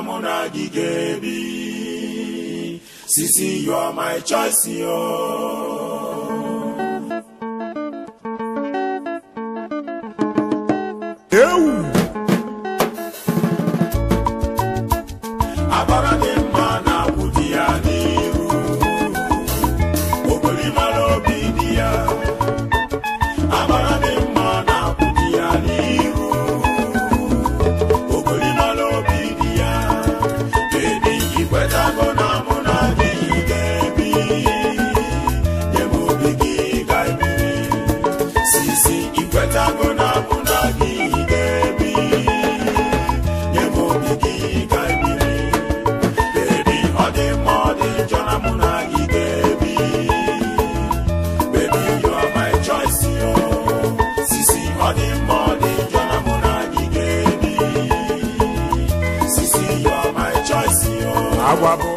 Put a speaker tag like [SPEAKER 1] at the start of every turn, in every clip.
[SPEAKER 1] Muna Gigebi. Sisi, you are my choice, yo. Abara de mana budia niru. Oboli malo bidia. Abara de mana budia niru. Oboli malo bidia. Baby, ikweta gona muna gigebi. Yemo bigi gaibiri. Sisi, ikweta gona muna gigebi. Yemo bigi gaibiri. Baby, ode mode jona muna gigebi. Baby, you are my choice, yo. Sisi, ode mode jona muna gigebi. Sisi, you are my choice, yo. Awabo.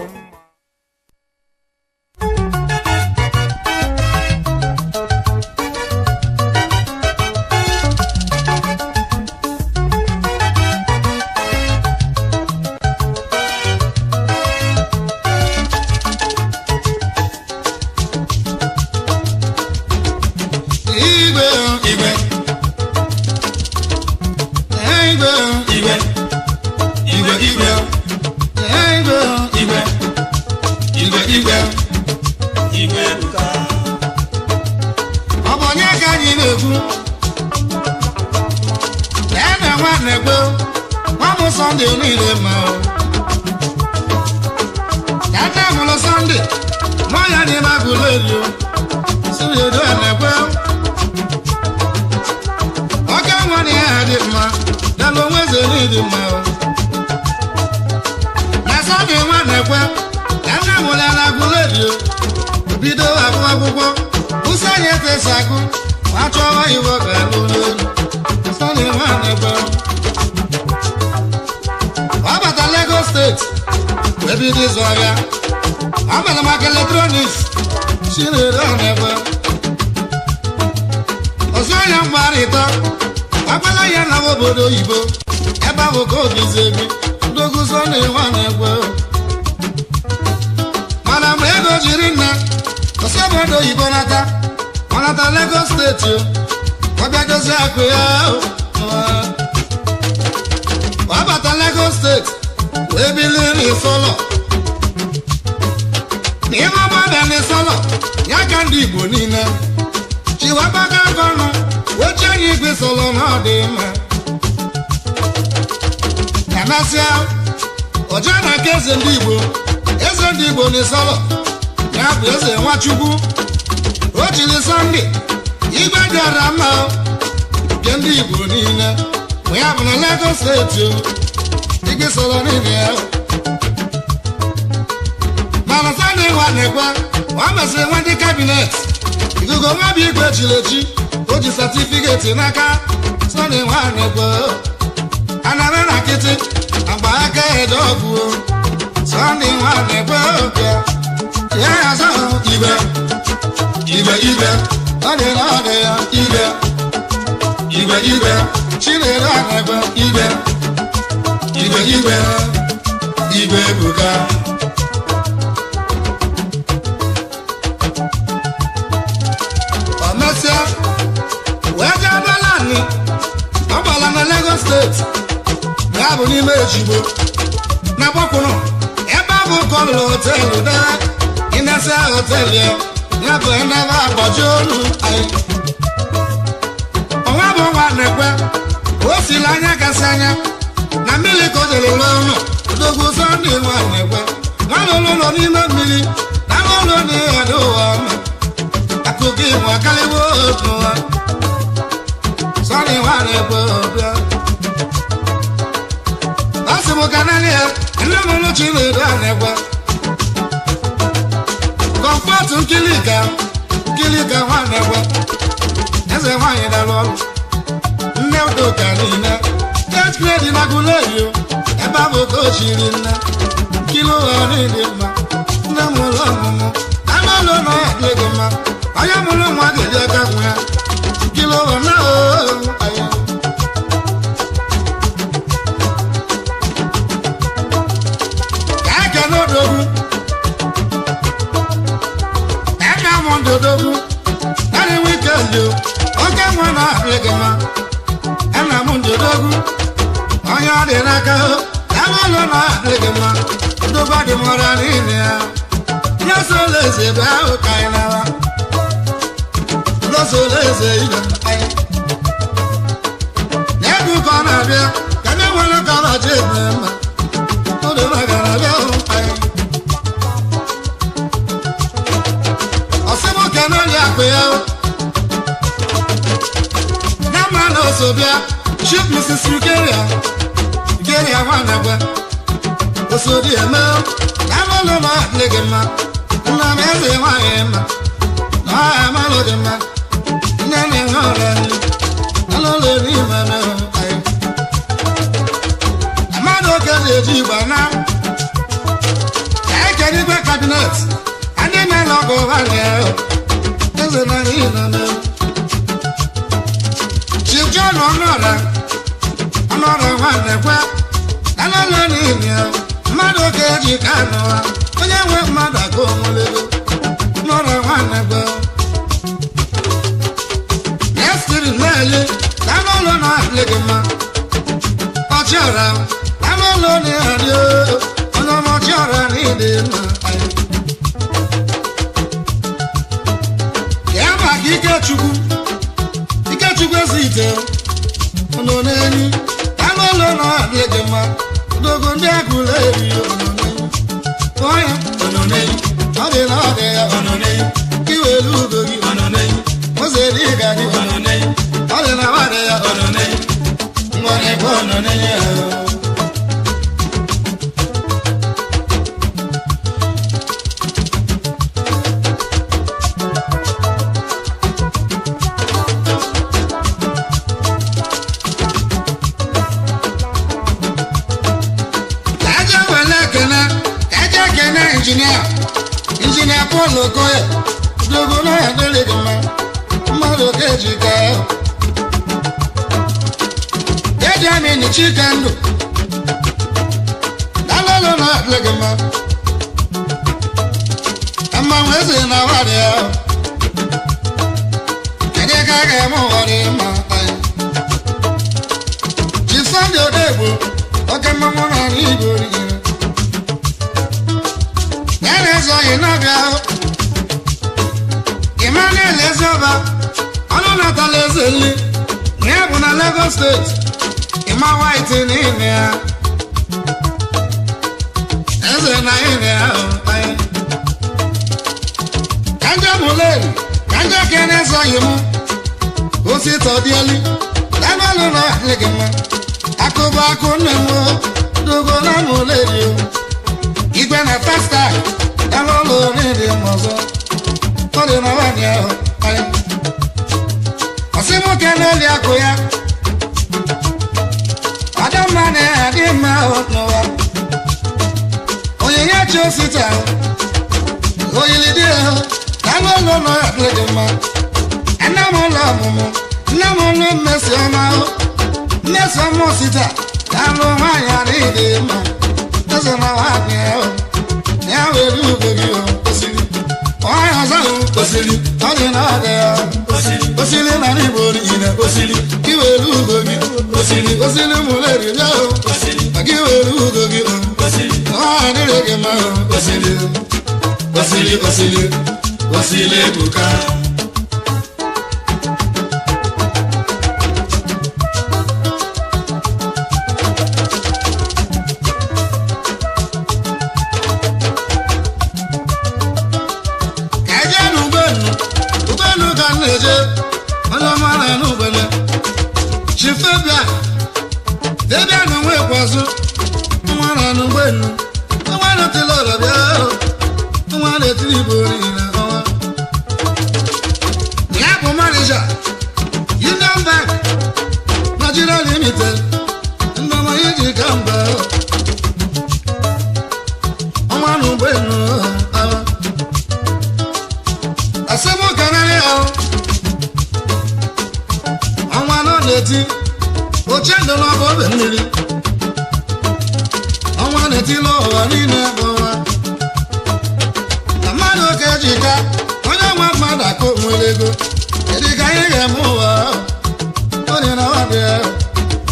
[SPEAKER 2] dogu ena mondo dogu ani weekend yo oke mwana legema ena mondo dogu onya de naka amalo na legema do ba de morani ne ya so leze ba o kaina wa do so leze ida ai ne du kona bia kana wala kala je mema to de ba kana bia o ai asemo kana ya pe ya na mana so bia ship Mrs. Ugeria Ugeria wana gwa so di ema amalo na legema na meze wa ema na amalo de ma na ne ngora ni alolo ni ma na ai amado ke le ji bana ai ke ni be cabinet ande na logo wa le eze na ni na na ji jo no nora amaro wa ne kwa alolo ni ni mmadụ ga-eji ka anụwa onye nwe mmadụ aga onwelego nọrọ nwanne gbe na-esiri na-ele anụụlọ na-adị gị mma ọchịọra anụụlọ na-adị onye ọma ọchịọra na ịdị mma ya maka Ikechukwu ezi ite nọ n'enyi anụụlọ na-adị gị mma dogo ndị agụla eri onye ononei ọ dị na ọ dị ya ononei iwelu ugo gị ononei ozeri ịga gị ononei ọ dị na nwadị ya ononei nwere ebe ononei ya Engineer Paul Okoye dogo na ya dele gama mmadụ keji ka eji ami ni chikando dalalo na dele gama amma weze na wari ya kede ka ga mo wari ma ai Chisande odebo oke mamo na ni igori Ezo inabia Emmanuel Ezoba Ono natale ezeli Nyebu na Lagos State Ima white ni inea Eze na inea Kanja muleri Kanja kene zoyimu Osi todieli Lagolu na legema Akuba akunemu Dogo na muleri Igwe na fasta Alolo ni di mozo Ode na wani aho Osimu kene li akoya Adama ne adima otnowa Oye nyacho sita Oye li di aho Alolo no adlegema Enamola mumu Enamola mesi oma ho Mesi omo sita Alo wanya ni di ma Eze na wani aho ya welu gogi osili oya zalu osili oni na de osili na ni bori ina osili ki welu gogi osili muleri ya ki welu gogi osili ah ni lege ma osili buka Debia no we kwazo mwana no gbenu mwana ti lo lo bia mwana ti bori na owa ya bo manager Union Bank Nigeria Limited ndo ma yiji kamba mwana no gbenu asemo kanale o mwana no neti Ochendo na bo beniri Onwa neti lo wa ni na bo wa njika onye nwa mmadụ aka onwere ego kedu ka anyị ga-eme ụwa onye na nwadị ya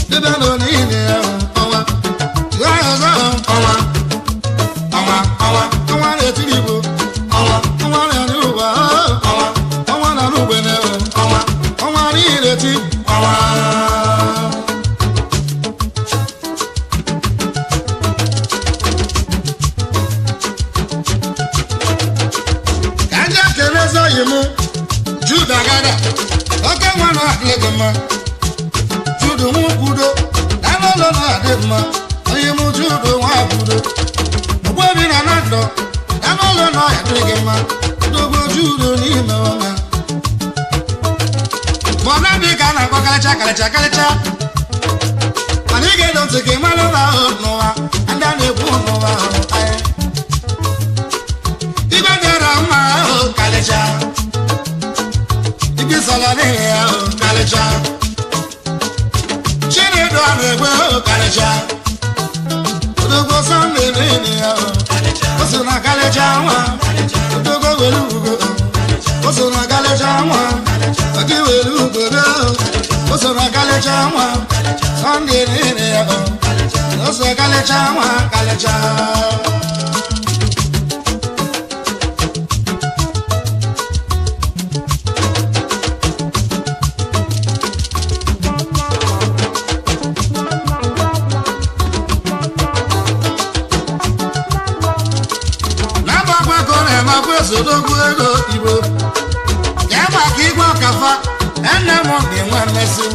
[SPEAKER 2] dịbịa na onye ya ọnwa ọzọ ọnwa na-etiri igbo ọnwa na-anị ụwa ọnwa na n'ugbene ọnwa n'ihi eti ka ndị ekele ezoghị m Jude Agada oke nwa na-adịghị mma Jude nwa kwudo danụlọ na-adị mma onye m Jude nwa kwudo ogbebi na na ndọ danụlọ na-adịghị mma dogo Jude n'ime ọma mana dị ka a na-akpọ karịcha mana ị ga-edo ntị ka ị mara ụlọ ahụ n'ụwa ndị a na-ekwu n'ụwa ahụ igwe dịra mma ahụ karịcha ibi sọla n'ihi ahụ karịcha Chinedu a na-egbe ahụ karịcha odogbo Sọnde n'ihi ahụ o so na karịcha nwa odogbo were ugo o so na karịcha nwa oge were ugo o so na karịcha nwa Sọnde n'ihi ahụ o so karịcha nwa karịcha Odogwu ego Igbo ya maka igwe ọkafa ene m dị nwa mmesi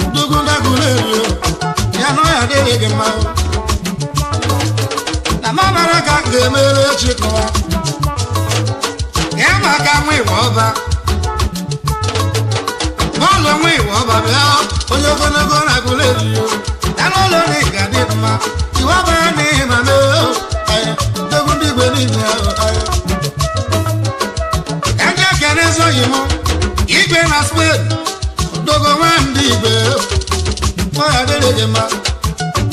[SPEAKER 2] Odogwu ndagụlerio ya nọ ya dịghị gị mma na mamara ka m ga-emere chịkọwa ya maka nwa Igbo ọba bọọlụ nwa Igbo ọba bịa onye ogologo na-agụlerio ya n'ụlọ na ị ga-adị mma iwe ọba ya n'ihi ma mee Odogwu ndị Igbo niile ezoghị m igwe na Spain dogo nwa ndị Igbo nwa ya dịrị gị mma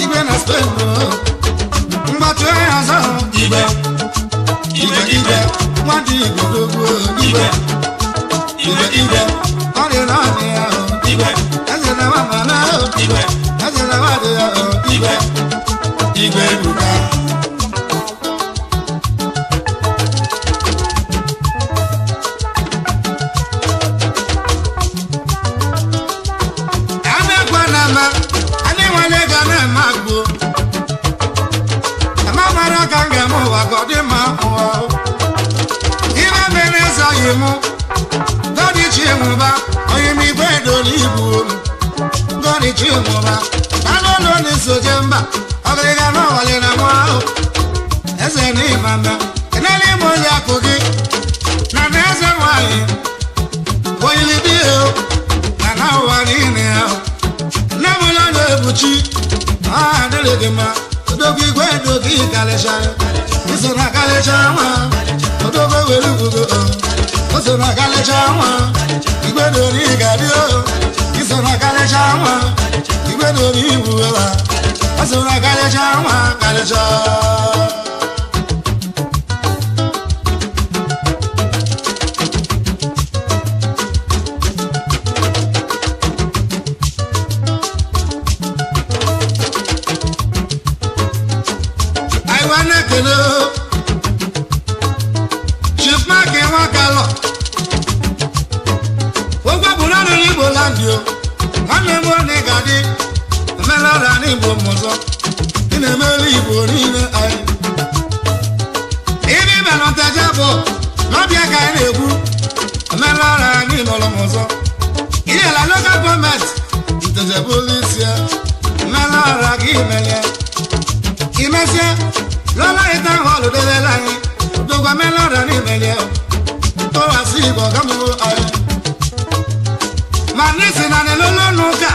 [SPEAKER 2] igwe na Spain mgbatụ ya ọzọ igwe nwa ndị Igbo dogo igwe ọ dị na ọdị ya eze na nwa mana eze na nwa dị ya igwe ebuka Godi Chimuba, onye m igwe edoli ibu Godi Chimuba, anụlọ n'isojemba ọgịrịga n'ọwali na nwa ahụ eze n'ịmamba kenele ime onye akụ gị na na eze nwanyị oyili dị na na ụwa niile ahụ nne m ụlọ na-ebuchi ọha dịrị gị mma odogwu igwe edogi kalịcha iso na kalịcha nwa odogwu were ugo o so na kalịcha nwa igwe dori ga-adị iso na kalịcha nwa igwe dori ibu ụwa o so na kalịcha nwa kalịcha nwanne m onye ga-adị omenala n'Igbo mụzọ ị na-emere Igbo niile anyị ibe imelọtaja bụ n'ọbịa ka anyị na-egwu omenala n'ịnọrọ mụzọ inyela lokal gọọmenti ntezebụlisia omenala gị imelie imesie lọla ịta họlụ debela anyị dogwa omenala n'imelie tụwasị Igbo gamụrụ anyị ma nisi na nelolo n'ụka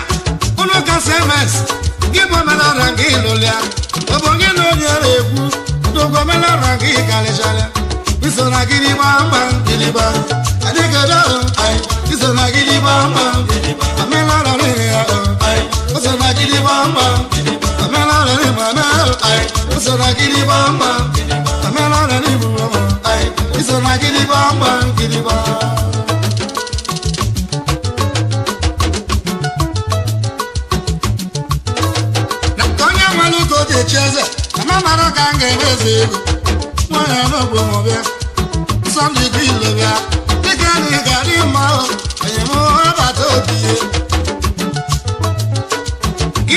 [SPEAKER 2] ụnụka semes gị bụ omenala gị lụlịa ọbụ gị na onye na-ekwu dogo omenala gị karịchara iso na gịrị gbamgbam gịrịgba adịgado anyị iso na gịrị gbamgbam omenala n'ihe ya iso na gịrị gbamgbam omenala n'ịgba anyị iso na gịrị gbamgbam omenala n'ịbụ anyị iso na gịrị gbamgbam gidigba na onye nwere uko ji echi eze ama mara ka m ga-emezi ego nwanyị n'ogbo mụbịa sọndị gị ilo bịa dịka na ị ga-adị mma onye m ọbata obi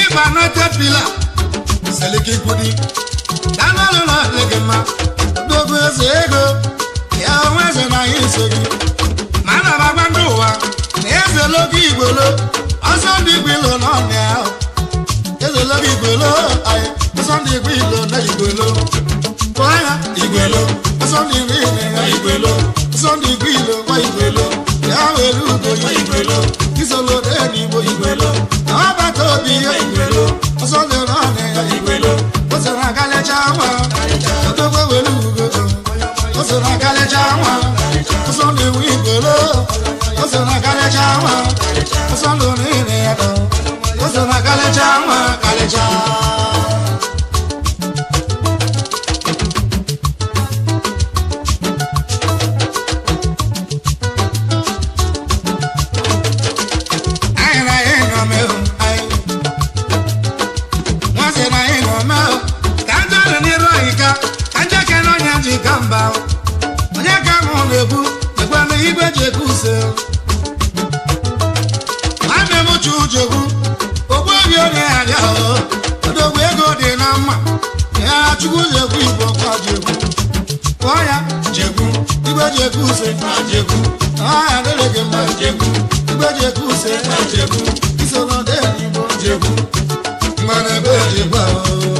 [SPEAKER 2] ịba n'ote pila seliki kwudi danọlụ na adịghị mma dogo eze ego ya onwe eze na ya iso gị ma ana m agba ndị ụwa na eze logo igbolo ọsọ ndị igbolo n'ọnụ ahụ eze logo igbolo anyị ọsọ ndị igbolo na igbolo kpọọ ya igbolo ọsọ ndị igbolo na igbolo ọsọ ndị igbolo kwa igbolo ya were ugo ya igbolo isolo n'enigbo igbolo na ọbata obi ya igbolo ọsọ ndị n'ọnụ ya igbolo ose na akalecha nwa odogwe were ugo ose na akalecha nwa ọsọ ndị iwu igbolo ose na akalecha nwa ọsọ ndị niile ya dọ ose na akalecha nwa kalecha onye ka mụ na-ekwu ekwe na igwe ji ekwu use nwanne m uche uchekwu ogbu obi onye arịa odogwu ego dị na mma ya chukwu jekwu igbo kwa jekwu kpọọ ya jekwu igwe ji ekwu use na jekwu ọha dịrị gị mma jekwu igwe ji ekwu use na jekwu isoro dị n'igbo jekwu mmanụ ebe jekwu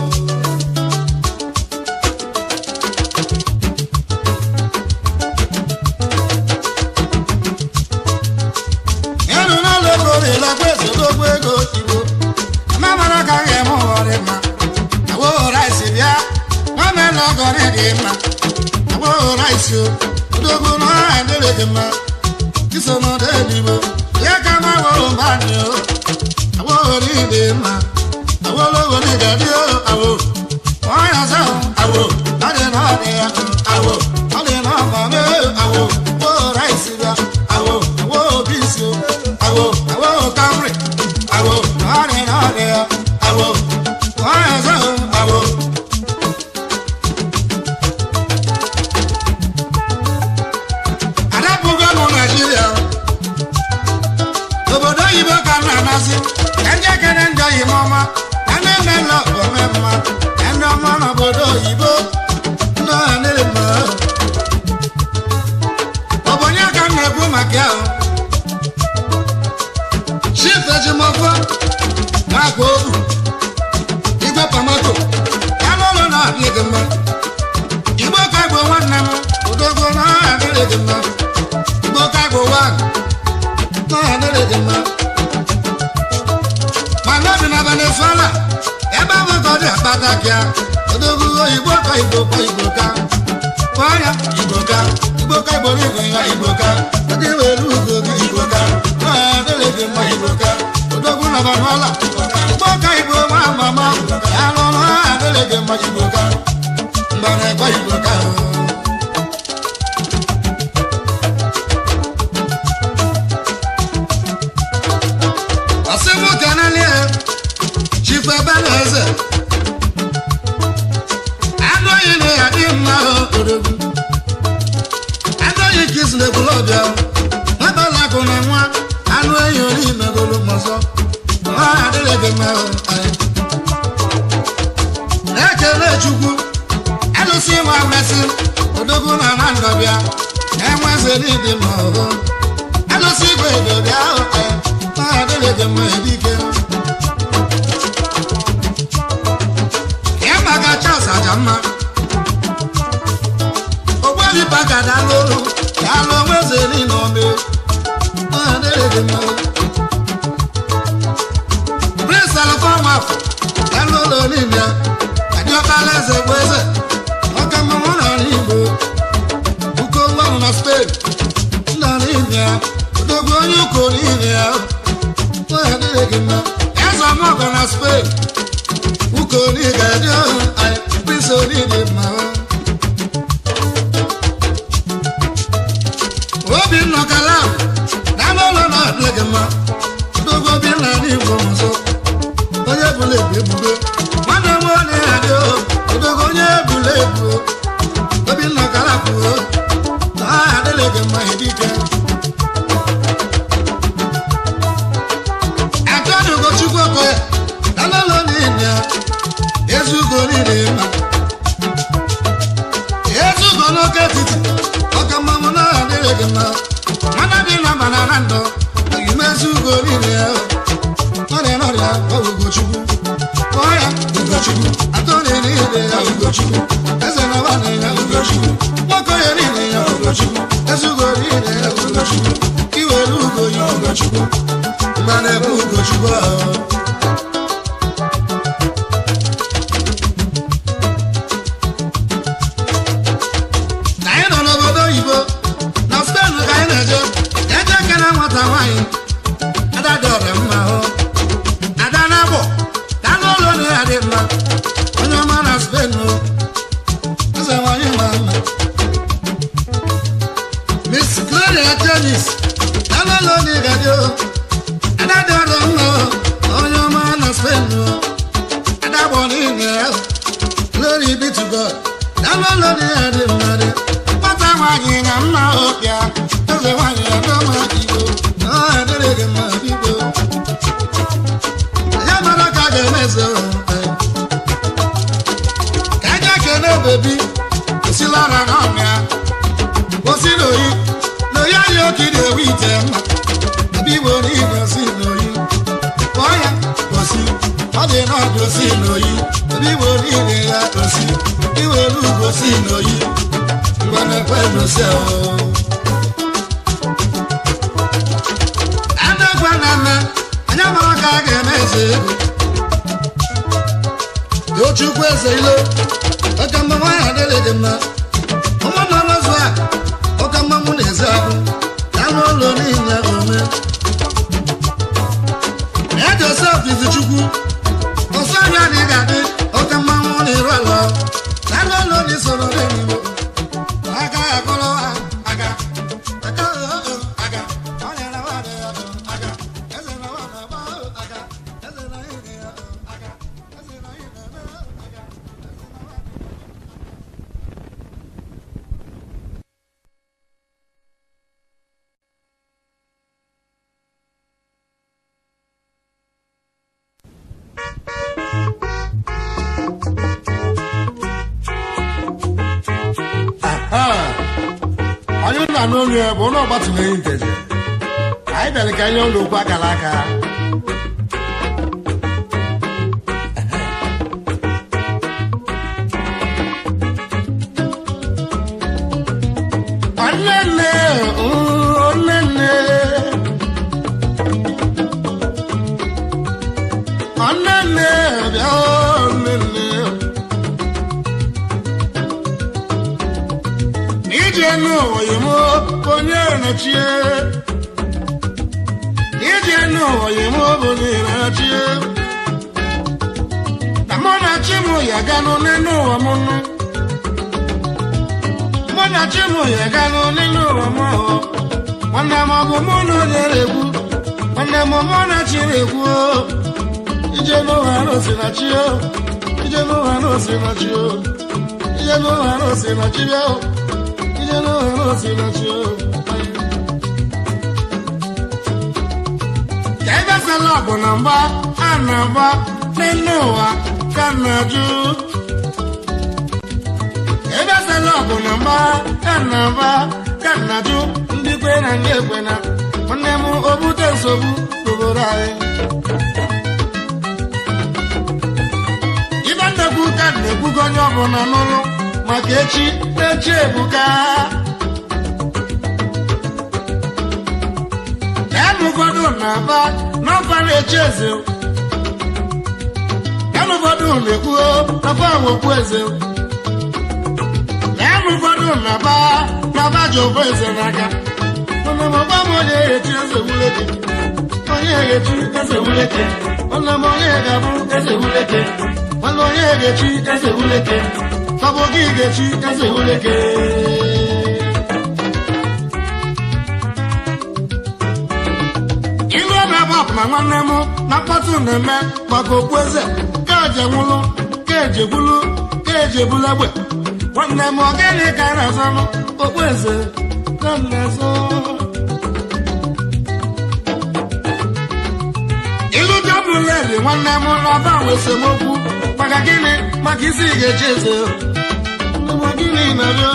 [SPEAKER 2] odogwu na adịrị gị mma iso n'ọdụ eluigbo ya ka na awọrọ mmadụ awọrọ ịdị mma awọrọ obodo ga-adị awo ọnya ọzọ awo ọ dị na ọdị ya awo ọ dị na ọma mee awo awọrọ isi bịa awo awọrọ obi isi awo awọrọ kamri awo ọ dị na ọdị ya awo ọnya ọzọ awo obodo oyibo ka m na-amasị ka ndị ekene ndị oyibo ọma ka ndị mmemme ome mma ka ndị ọma n'obodo oyibo ndị ọha nere mma ọ bụ onye ka m na-ekwu maka ahụ chief ejimọfọ na-akwa obu igwe pamato ya n'ụlọ na adịghị gị mma igbo ka igbo nwanne m odogwo na ọha adịghị gị mma igbo ka igbo nwanne mana bi na Venezuela ebe ahụ ka ọ dị akpata kịa odogwu igbo ka igbo ka igbo ka kwaya igbo ka igbo ka igbo n'igwe ya igbo ka ndị were ugo gị igbo ka adịrị gị mma igbo ka odogwu na Venezuela igbo ka igbo nwa mama ya lụrụ adịrị gị mma igbo ka mgbe na-ekwe igbo ka eze anọghị na ya dị mma odogwu anọghị ka isi na-ekwula ọbịa ebela akụ na nwa anụ enyi ori megolo mọzọ ha adịrị gị mma ekele chukwu alụsị nwa mmesị odogwu na na ndọbịa enwe eze n'ịdị mma ọhụ alụsị igwe edobịa ahụ ha adịrị gị mma edike Charles Ajamma ogbebi bagada lolu ya lo nweze ni no me adere de mo Prince Alpha Maf ya lolu ni me adioka leze gweze oka mama na Igbo uko wa na Spain na ni me odogbo onye uko ni me adere de mo eza mo na Spain uko ni ga n'igbo nso onye bụla ebubo nwanne m onye adị odogo onye bụla ebu Obinna Kalapụ na adịghị gị mma dike Atọdụ Ugochukwu Okoye dalolo niile ezugo niile ma ezugo n'oke etiti ọka mmanwụ na adịghị gị mma nwanne dị na banana ndụ ezugo niile ọrịa Ugochukwu ọya Ugochukwu atọrọ niile ya Ugochukwu eze na nwanne ya Ugochukwu Okoye niile ya Ugochukwu ezugo niile ya Ugochukwu iwere ugo ya Ugochukwu mmanụ ebe Ugochukwu ahụ na anyị nọ n'obodo oyibo na Spain ka anyị na-eje eje kere nwata nwaanyị ada dị ọrịa mma hụ ada na-abụ ka n'ụlọ na ya dị mma onye ọma na Spain eze nwaanyị ma mma Miss Gloria Tennis ka n'ụlọ na ya dị ada dị ọrịa mma onye ọma na Spain ada bụ niile glory be to God ka n'ụlọ na ya dị mma dị nwata nwaanyị na mma ọbịa eze nwaanyị ya dọma igbo adịrị gị mma biko ya mara ka a ga-emeze ka aja kene bebi osilara n'ọmịa osi n'oyi n'oyi anyị oke na-ewe ite mma ebe igbo niile osi n'oyi kpọọ ya osi ọ dị n'ọdụ osi n'oyi ebe igbo niile ya osi iwere ugwu osi n'oyi mgbe na-ekwe n'osi anya mara ka a ga-eme eze ego Tochukwu eze ilo ọka mma nwaanyị adịrị gị mma ụmụnna mazụ a ọka mma mụ na-eze ahụ ka n'ụlọ niile ome ya Joseph Izuchukwu ọsọ anya na ị ga-adị ọka mma mụ na iru ala ka n'ụlọ na isoro n'enigbo aka akọrọ aga onye na n'olu ya bụ ụlọ ọgbatụmeghị nteje anyị bịara ka anyị ụlọ okwu akara aka ije n'ụwa mo bonye na chie na mona chimu ya gano nínú ọmọ nu mona chimu ya gano nínú ọmọ wana mo bo mo no nereku wana mo mona chireku ije no haro sina chio ije no haro sina chio ije no haro sina chio ije no haro sina chio Salabo namba anaba nenoa kanaju Ebe salabo namba anaba kanaju ndi kwena ndi kwena Onemu obute sobu toborae Ibanda buka ne bugonyo bona nolo Makechi neche buka Emu kodo naba N'ọba na-eche eze ya n'ụfọdụ na-ekwu n'ọba nwekwu eze ya n'ụfọdụ n'aba ji ofu eze n'aka mana ọgba m onye ehechi eze wuleke onye ehechi eze wuleke mana m onye ga-abụ eze wuleke mana onye ga-echi eze wuleke fabụ gị ga-echi eze wuleke ilu ibe na-agbapụ na nwanne m na mkpọtụ na-eme maka okpueze ka eje nwụlụ ka eje gwulu ka eje bulu egbe nwanne m ọ gịnị ka a na-azọnụ okpueze ka m na-azọ ilu dọbụledi nwanne m n'ọba nwe esemokwu maka gịnị maka isi ga-eji eze gịnị na-abịa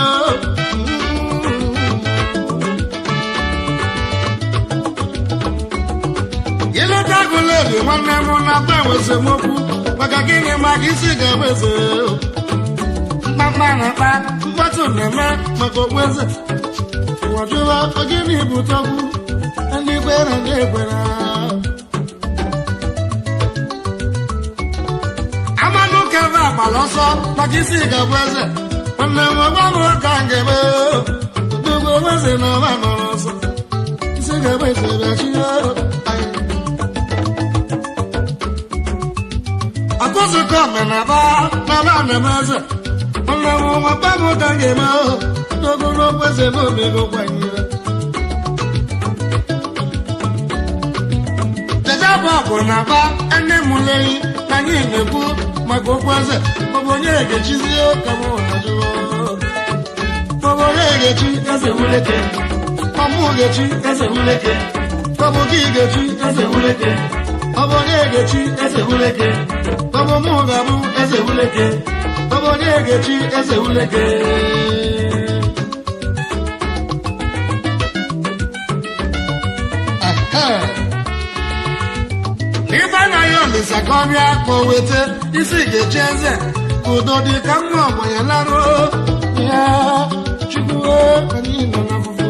[SPEAKER 2] ịlụta agụlebi nwanne m na-aba enwe esemokwu maka gịnị maka isi ga-ebe eze mkpamkpa na-akpa mkpọtụ na-eme maka okpueze ụwajụwa gịnị bụ tọgbu ndị kwere ndị ekwere amanụ kebe agbala ọsọ maka isi ga-abụ eze nwanne m ọgwa m ka m ga-eme dogo eze na ọba nọrọ ọsọ isi ga-ebe eze bịachi akụzụkọ menaba n'ala na-eme eze nwanne m nwakpa m ka m ga-eme n'ogologo eze na omego kwanyere jejabụ ọgụ na-aba ene m leyi na anyị na-ekwu maka okwu eze maọbụ onye ga-echizie ka m hajụọ maọbụ onye ga-echi eze wuleke ọmụ ga-echi eze wuleke maọbụ gị ga-echi eze wuleke ọbụ onye ga-echi eze wuleke maọbụ mụ ga-abụ eze wuleke maọbụ onye ga-echi eze wuleke ibe anaghị olisa ka ọ bịa ka o weta isi ga-echi eze ka udo dị ka mma ọgbanye larụ ya chukwu anyị nọ n'afụfụ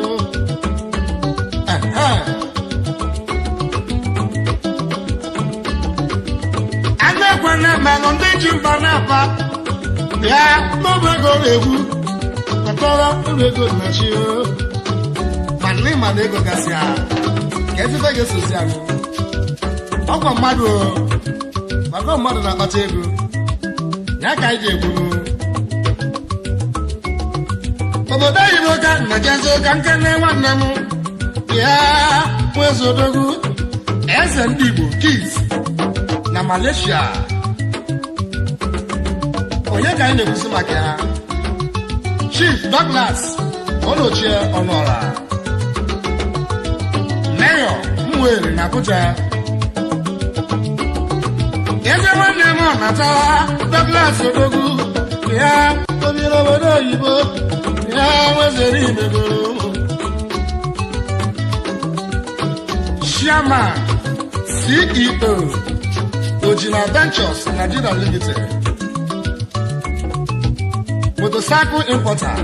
[SPEAKER 2] anya ekwana melụ ndị ji mba na-apa ya n'ọbụ ego na-egwu kpatara ụlọ ego na chi ma nne ma na ego gasị ha ka ezigbo ga-esozi anyị ọkwa mmadụ maka mmadụ na-akpata ego ya ka anyị ga-egburu obodo oyibo ka na-ejezi ụka nkene nwanne m ya nwezodogwu eze ndị Igbo Keys na Malaysia onye ka anyị na-ekwusi maka ya Chief Douglas Onochie Ọnụọra Mayor Mwere na Abuja eze nwanne m ọnatawa Douglas Odogwu ya obere obodo oyibo ya nwezere imegoro Chairman CEO Ojina Ventures Nigeria Limited motorcycle importer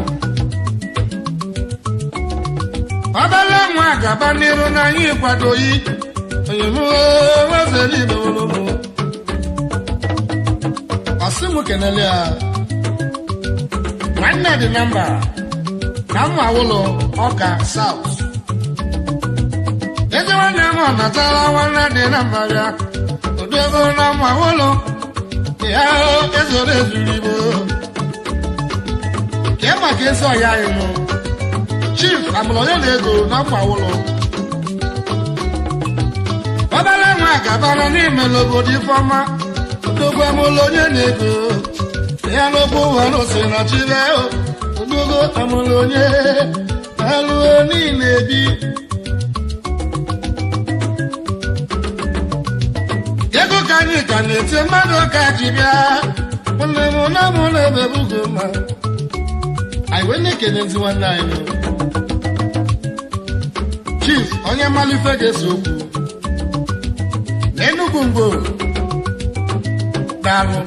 [SPEAKER 2] ọbala nwa gaba n'iru na anyị kwadoghị onye m nwezere imegoro ọsịmụ kenele ya nwanne dị na mba na mma ụlọ ọka South eze nwanne m ọnatara nwanne dị na mba ya odego na mma ụlọ ya ezoro ezuru Igbo ke maka ezi ọya ịmụ Chief Amụlonye na ego na mma ụlọ ọbara nwa gabara n'ime n'obodo Ifeọma odogwu amụlụ onye na-ego ya n'okwu ụwa n'ose na chibe odogwu amụlụ onye alụọ niile bi ego ka anyị ka na-eti mmadụ ka ji bịa nwanne m na mụ na-ebe bugo mma anyị wee na-ekenezi nwanne anyị Chief onye malife ga-ese okwu na Enugu Mgbo daalụ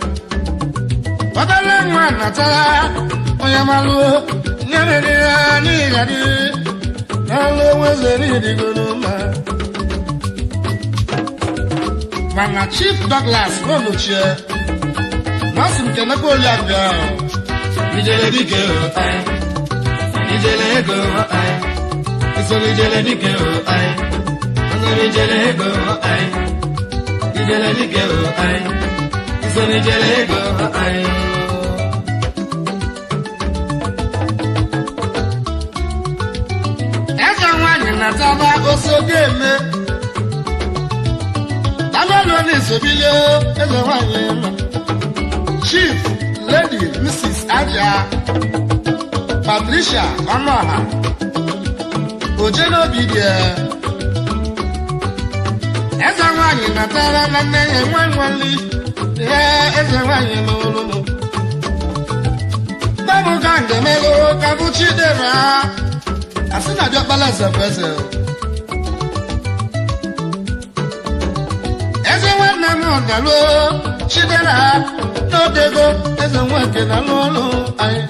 [SPEAKER 2] ọbala nwa natara onye malụ nyere ya n'ịgadị n'alụ enwezere ịdịgoro mma mana Chief Douglas Onochie masị m kenekwa oliabịa ijele dike ijele ego isoro ijele dike onye ijele ego ijele dike isoro ijele ego eze nwanyị nataba osogo eme n'isobilio eze nwanyị ma Chief Lady Mrs. Aja Patricia Ọnụọha Ojenobi eze nwanyị natara na nne ya nwanwali eze nwanyị n'olulu babu ka ngemelo ka bụ Chidera asị na diọkpala zepeze eze nwanne m ọdalụ Chidera n'odego eze nwoke na n'ụlọ anyị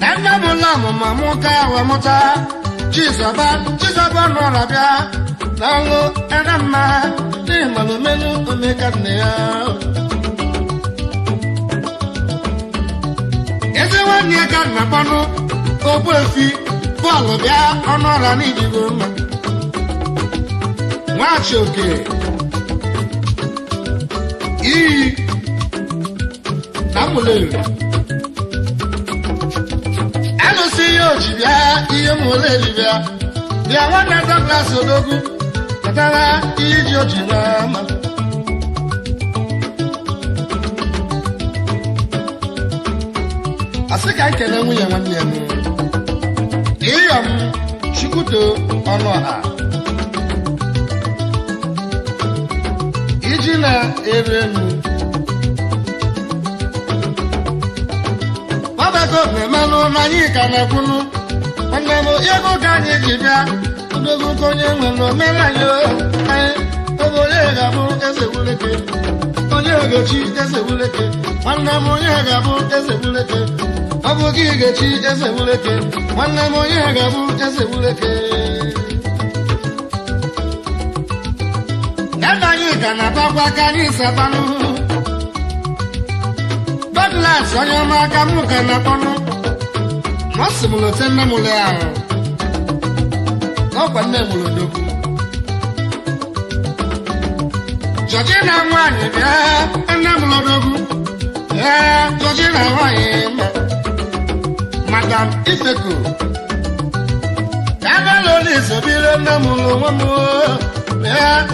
[SPEAKER 2] na nne m ụlọ ọmụma mụka wemụta Chizọba nọrọ bịa n'ọlụ ere mma n'ịmalụmelu omeka nne ya eze nwanne ya ka nna kpọnụ Ogbuefi bọọlụ bịa ọnụọra n'idigo mma Nwachioke iyi na Mụleri alụsị ihe oji bịa ihe Mụleri bịa nwanne Douglas Odogwu katara ihe ji oji n'ama asị ka nkele nwunye nwanne ya ịyọm Chukwuto Ọnụọha iji na-eru elu gbabego na-emenụ na anyị ka na-ekwunu nwanne m ego ka anyị ji bịa Odogwu ka onye nwere omenanyị anyị ebe onye ga-abụ eze Wuleke onye ga-echi eze Wuleke nwanne m onye ga-abụ eze Wuleke ọ bụ gị ga-echi eze Wuleke nwanne m onye ga-abụ eze Wuleke ebe anyị ka na-atakwa aka anyị sabanụ Douglas onye ọma aka m ka na-akpọnụ masị m lote nne m ụlọ ahụ n'ọkwa nne m Odogwu Georgina nwanyị bịa nne m Odogwu Georgina nwanyị Madam Ifeko kabalo n'isobire nne m ụlọ nwe m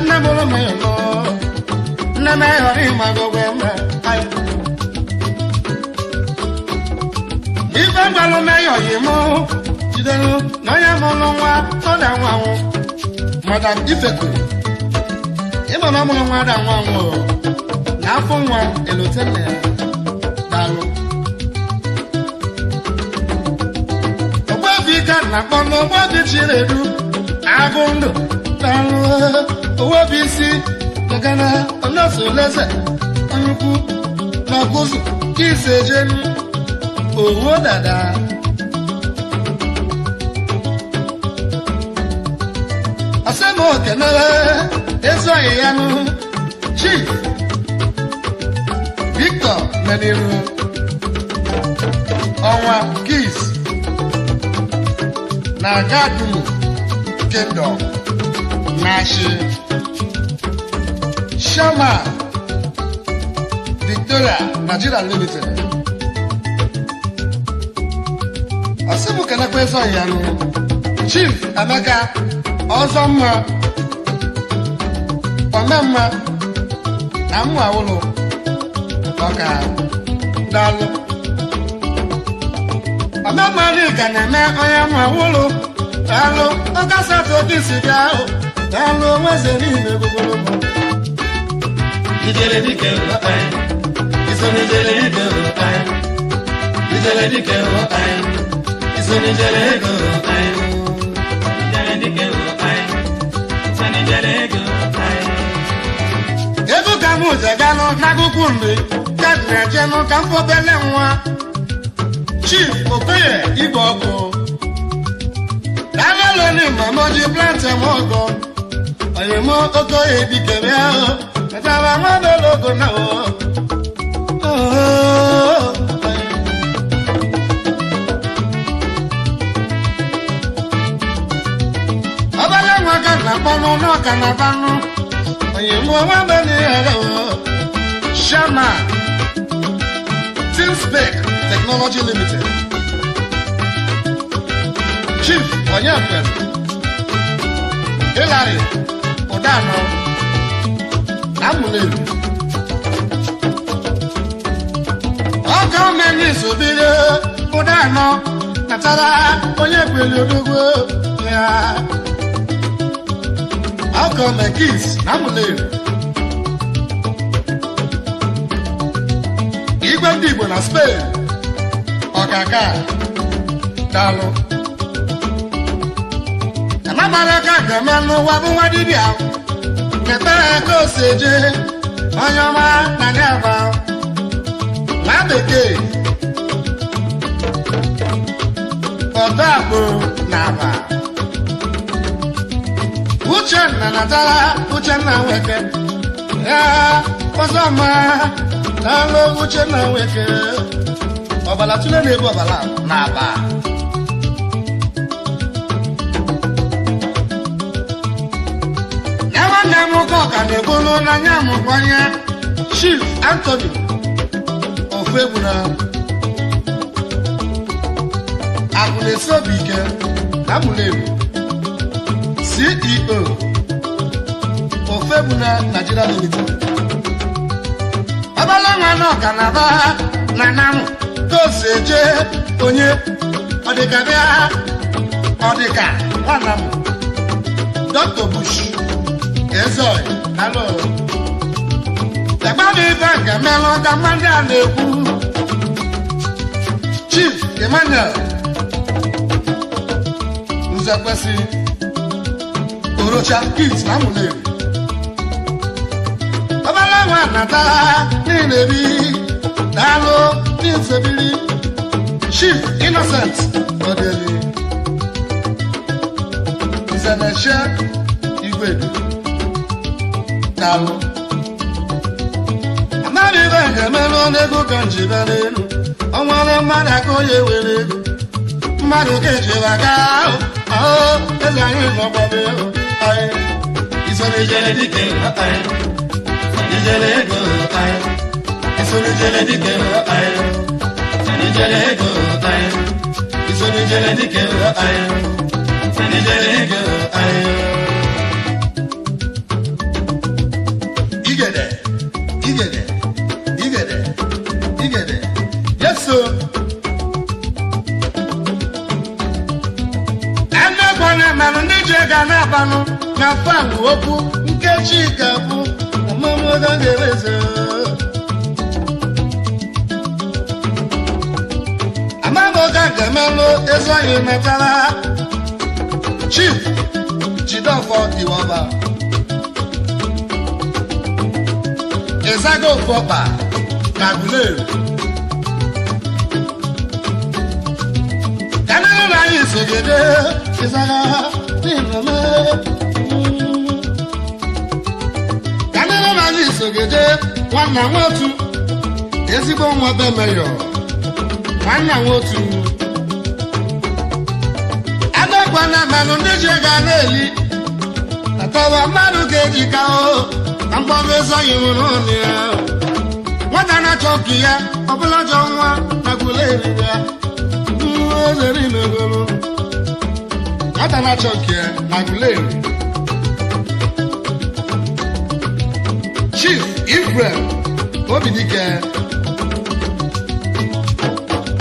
[SPEAKER 2] nne m ụlọ mayọnọ nne m ịghọrọ ịmagogwe mma ife mgbalụ meyọghị m jidere na onye mụrụ nwa ọda nwanwụ Madam Ifeko ịma na ọmụrụ nwa ada nwanwụ na afọ nwa elote nna ya daalụ Ogbuefi ka na-akpọ n'Ogbuefi Chinedu agụ ndụ daalụ Ogbuefi isi gagana ọnọsoleze nnukwu na ọkụzụ ka isi ejenu owo dada asemo kenere ezoghị ya nụ Chief Victor Meniru ọnwa Kis na Gadumu Kingdom Nashi Shama Victoria Nigeria Limited asịmụ kenekwa ezoghị ya nụ Chief Emeka Ọzọmma Omemma na mmụ awụlụ ọka daalụ Omemma ka na-eme onye mmụ awụlụ daalụ ọkasatọ dị si bịa ahụ daalụ nweze n'ime gbogbologbo
[SPEAKER 3] Ijele dike ụlọkpanyị iso n'ijele ego ụlọkpanyị Ijele dike ụlọkpanyị iso n'ijele ego ụlọkpanyị Ijele dike ụlọkpanyị iso n'ijele ego ụlọkpanyị
[SPEAKER 2] ego ka m ụzọ ganụ n'agụkwụ mgbe ka na-ejenụ ka m fọbele nwa Chief Okoye Igwe Ọkụ daalụlụ mamoji plante m ọgọ onye m Okoye dikere ahụ metara nwabelogo na ọbala nwa ka na-akpọnụ n'ọka na banụ onye m nwaben'ihere Shama Teamspec Technology Limited Chief Onyefem Hillary Odano Namulelu Oko meni subire Odano Natara onye kweli odogwo ya Oko mekis Namulelu Igwe ndị Igbo na Spain Ọkaka Daalụ Amamaraka ga-emenụ wabụ nwa dibịa Kepere ka o si eje onye ọma na nyaba nwa bekee ọdọ agbụrụ na aba Uchenna natara Uchenna Nweke ya ọzọma n'alụ Uchenna Nweke ọbala tụle na-ebu ọbala na aba nwanne m ụka ọka na-ebulu n'anya m kwanye Chief Anthony Ofegbuna Akụnesobike Namulelu CEO Ofegbuna Nigeria Limited ọbala nwanne ọka na aba na namụ tosi eje onye ọdịka bịa ọdịka nwanna m Dr. Bush Ezoy, hello. Ebadi Banka Melo Gamanda Neku Chief Emmanuel Uzakwesi Orocha Kids Namulelu Obalawa Natala Ninebi Dalo Ninsebili Chief Innocent Odeli Nzemeshe Igwedu Dalo Amadi Banka Melo Nego Kanjibalelu Onwale Madako Yewelegu Madu Kejiwaga Oh, Ezayin Nobabelo Aye Isoni Jele Dike Aye Nijele Ego Aye Isoni Jele Dike Aye Nijele Ego Aye Isoni Jele Dike Aye Nijele Ego Aye Igede. Yes, sir. Ane kwane manu nije gana panu na fangu oku nkechi kapu amamu gangereze. Amamu gangemelo ezoyi metala. Chief Chidofo Iwaba. Ezago Fopa Kagulelu Kanalo na Isogede Ezaga Ninome Kanalo na Isogede Nwanna nwotu ezigbo nwa be mayor Nwanna nwotu Adakwana manu ndị ga na-eli Atawa mmadụ ga-ejika o Mkpọbezo yiwuru ya nwata na-achọki ya ọbụla jọ nwa Agụleri ya ezeri megoro nwata na-achọki ya Agụleri Chief Ibrahim Obidike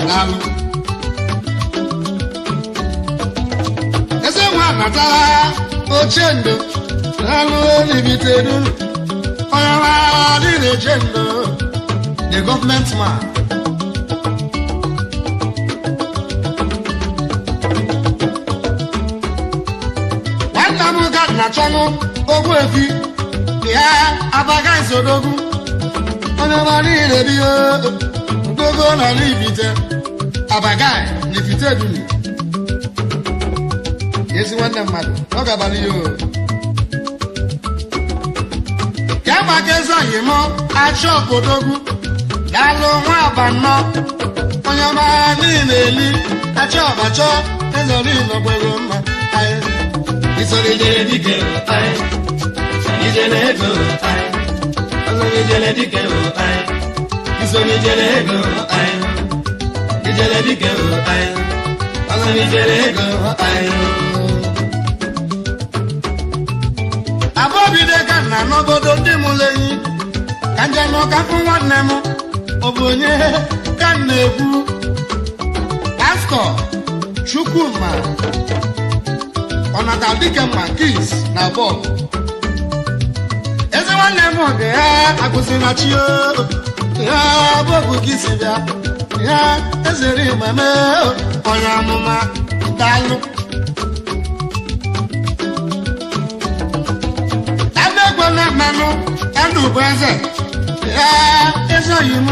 [SPEAKER 2] Lalu eze nwa natara Ochendo Lalu Olibitedu the government man. One time we got Nachano, Ogwefi, yeah, Abaga Sodogu, Onamani Radio, Dogo na Libite, Abaga, Lifite. Yes, one of them, talk about you. Yabageza yimo acho kodogu Dalo nwa abanọ onye ma niile acho bacho ezori no gbero mma aye isori jele dike aye ijele ego aye isori jele dike aye isori jele ego aye ijele dike aye isori jele ego aye abọbide ka nna n'obodo ndị mụrụ enyi ka nje n'ọkafụ nwanne m ọ bụ onye ka m na-ekwu pastọ Chukwuma ọnata dike ma kis na bọb eze nwanne m oge ya agụzi na chi ya bọbụ gị si bịa ya ezere mmemme onye amụma daalụ ebe na mmanụ ndụ bụ eze ya ezoghị m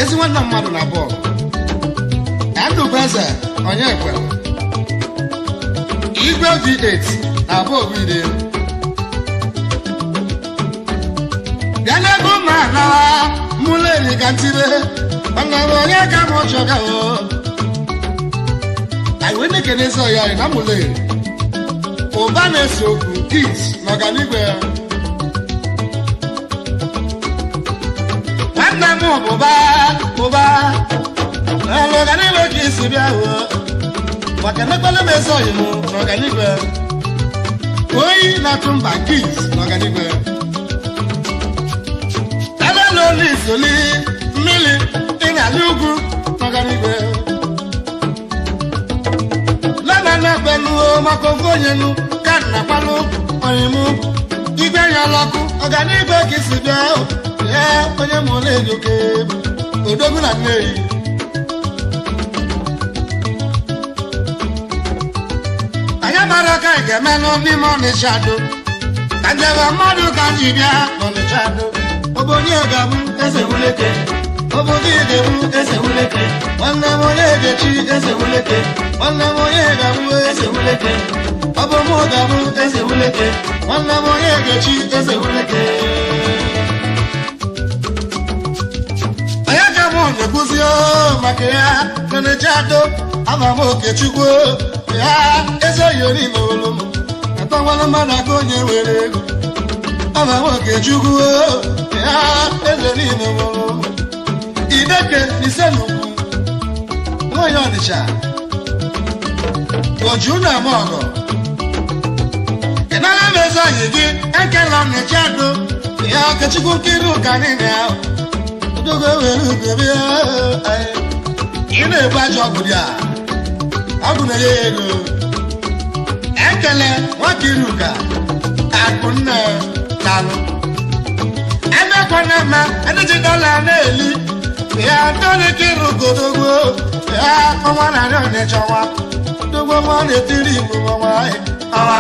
[SPEAKER 2] ezi nwanne mmadụ na bọọlụ ndụ bụ eze onye ekwe igwe V8 na bọọlụ ide bịa n'ebe ụmụ ala mụleri ka ntire ọnọrọ onye ka m chọga anyị wee na-ekene eze ọya anyị na mụleri ụba na-ese okwu kis n'ọganigwe ya nwanne m ụba n'ọganigwe ka isi bịa hụ maka emekwala m eze ọyị m n'ọganigwe oyi na-atụ mba kis n'ọganigwe ebe na olu isoli mmiri ị na-alị ugwu n'ọganigwe lana na-ekpenuo maka ofu onye nu ka nna kwalụ onyimu igwe ya ọlọkụ ọganigwe ka isi bịa ya onye mụrụ edoke odogwu na nneyi anyị mara ka anyị ga-emenụ n'ime Ọnịcha do ka njebe mmadụ ka ji bịa n'Ọnịcha do obonye ga-abụ eze wuleke obodo ga-ebu eze wuleke nwanne m onye ga-echi eze wuleke nwanne m onye ga-abụ eze wuleke ọ bụ mụ ga-abụ eze wuleke nwanne m onye ga-echi eze wuleke onye ka mụ na-ekwuzi maka ya n'Ọnịcha do ama m Okechukwu ya eze yori n'olu m atọwala mmadụ aka onye were ego ama m Okechukwu ya eze n'ime n'olu m ideke n'ise n'ugwu nwanyị Ọnịcha oju na ama ọgọ ịnara m eze ọyị gị ekela Ọnịcha do ya Okechukwu nkiri ụka niile ahụ odogo were ugebe ị na-ebu ajọ ọgwụ dị a ọgwụ na-enye ya ego ekele nwakiri ụka akụnne talụ emekwana mma ediji dọla na-eli ya tolikiri ugodogbo ya ọnwa narị Ọnịcha ọnwa dogbo nwa na-etiri igbo ọnwa ọnwa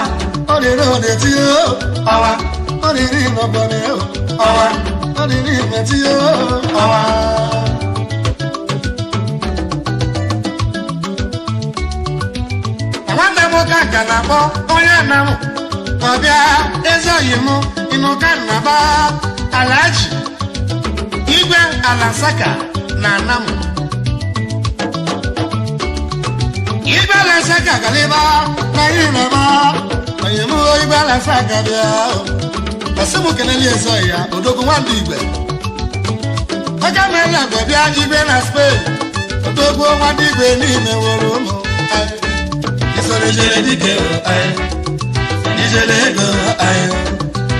[SPEAKER 2] ọ dịrị ọ-na-etiri ọnwa ọ dịrị n'ọbọnị ọnwa ọ dịrị imetiri ọnwa nwanne m ka ka na-akpọ onye nna m ọbịa eze ọyị m ịnụ ka nnaba Alhaji Igwe Alasaka na Anam Igwe Alasaka galịba na ihe naba onye m Igwe Alasaka bịa ọsị m kelele eze ọyị ya odogwu nwandụ Igwe oge meela mgbe bịa Igwe na Spain odogwu nwandụ Igwe n'ime nwere ụmụ
[SPEAKER 3] Isonijele dike ayo, nijele ego ayo.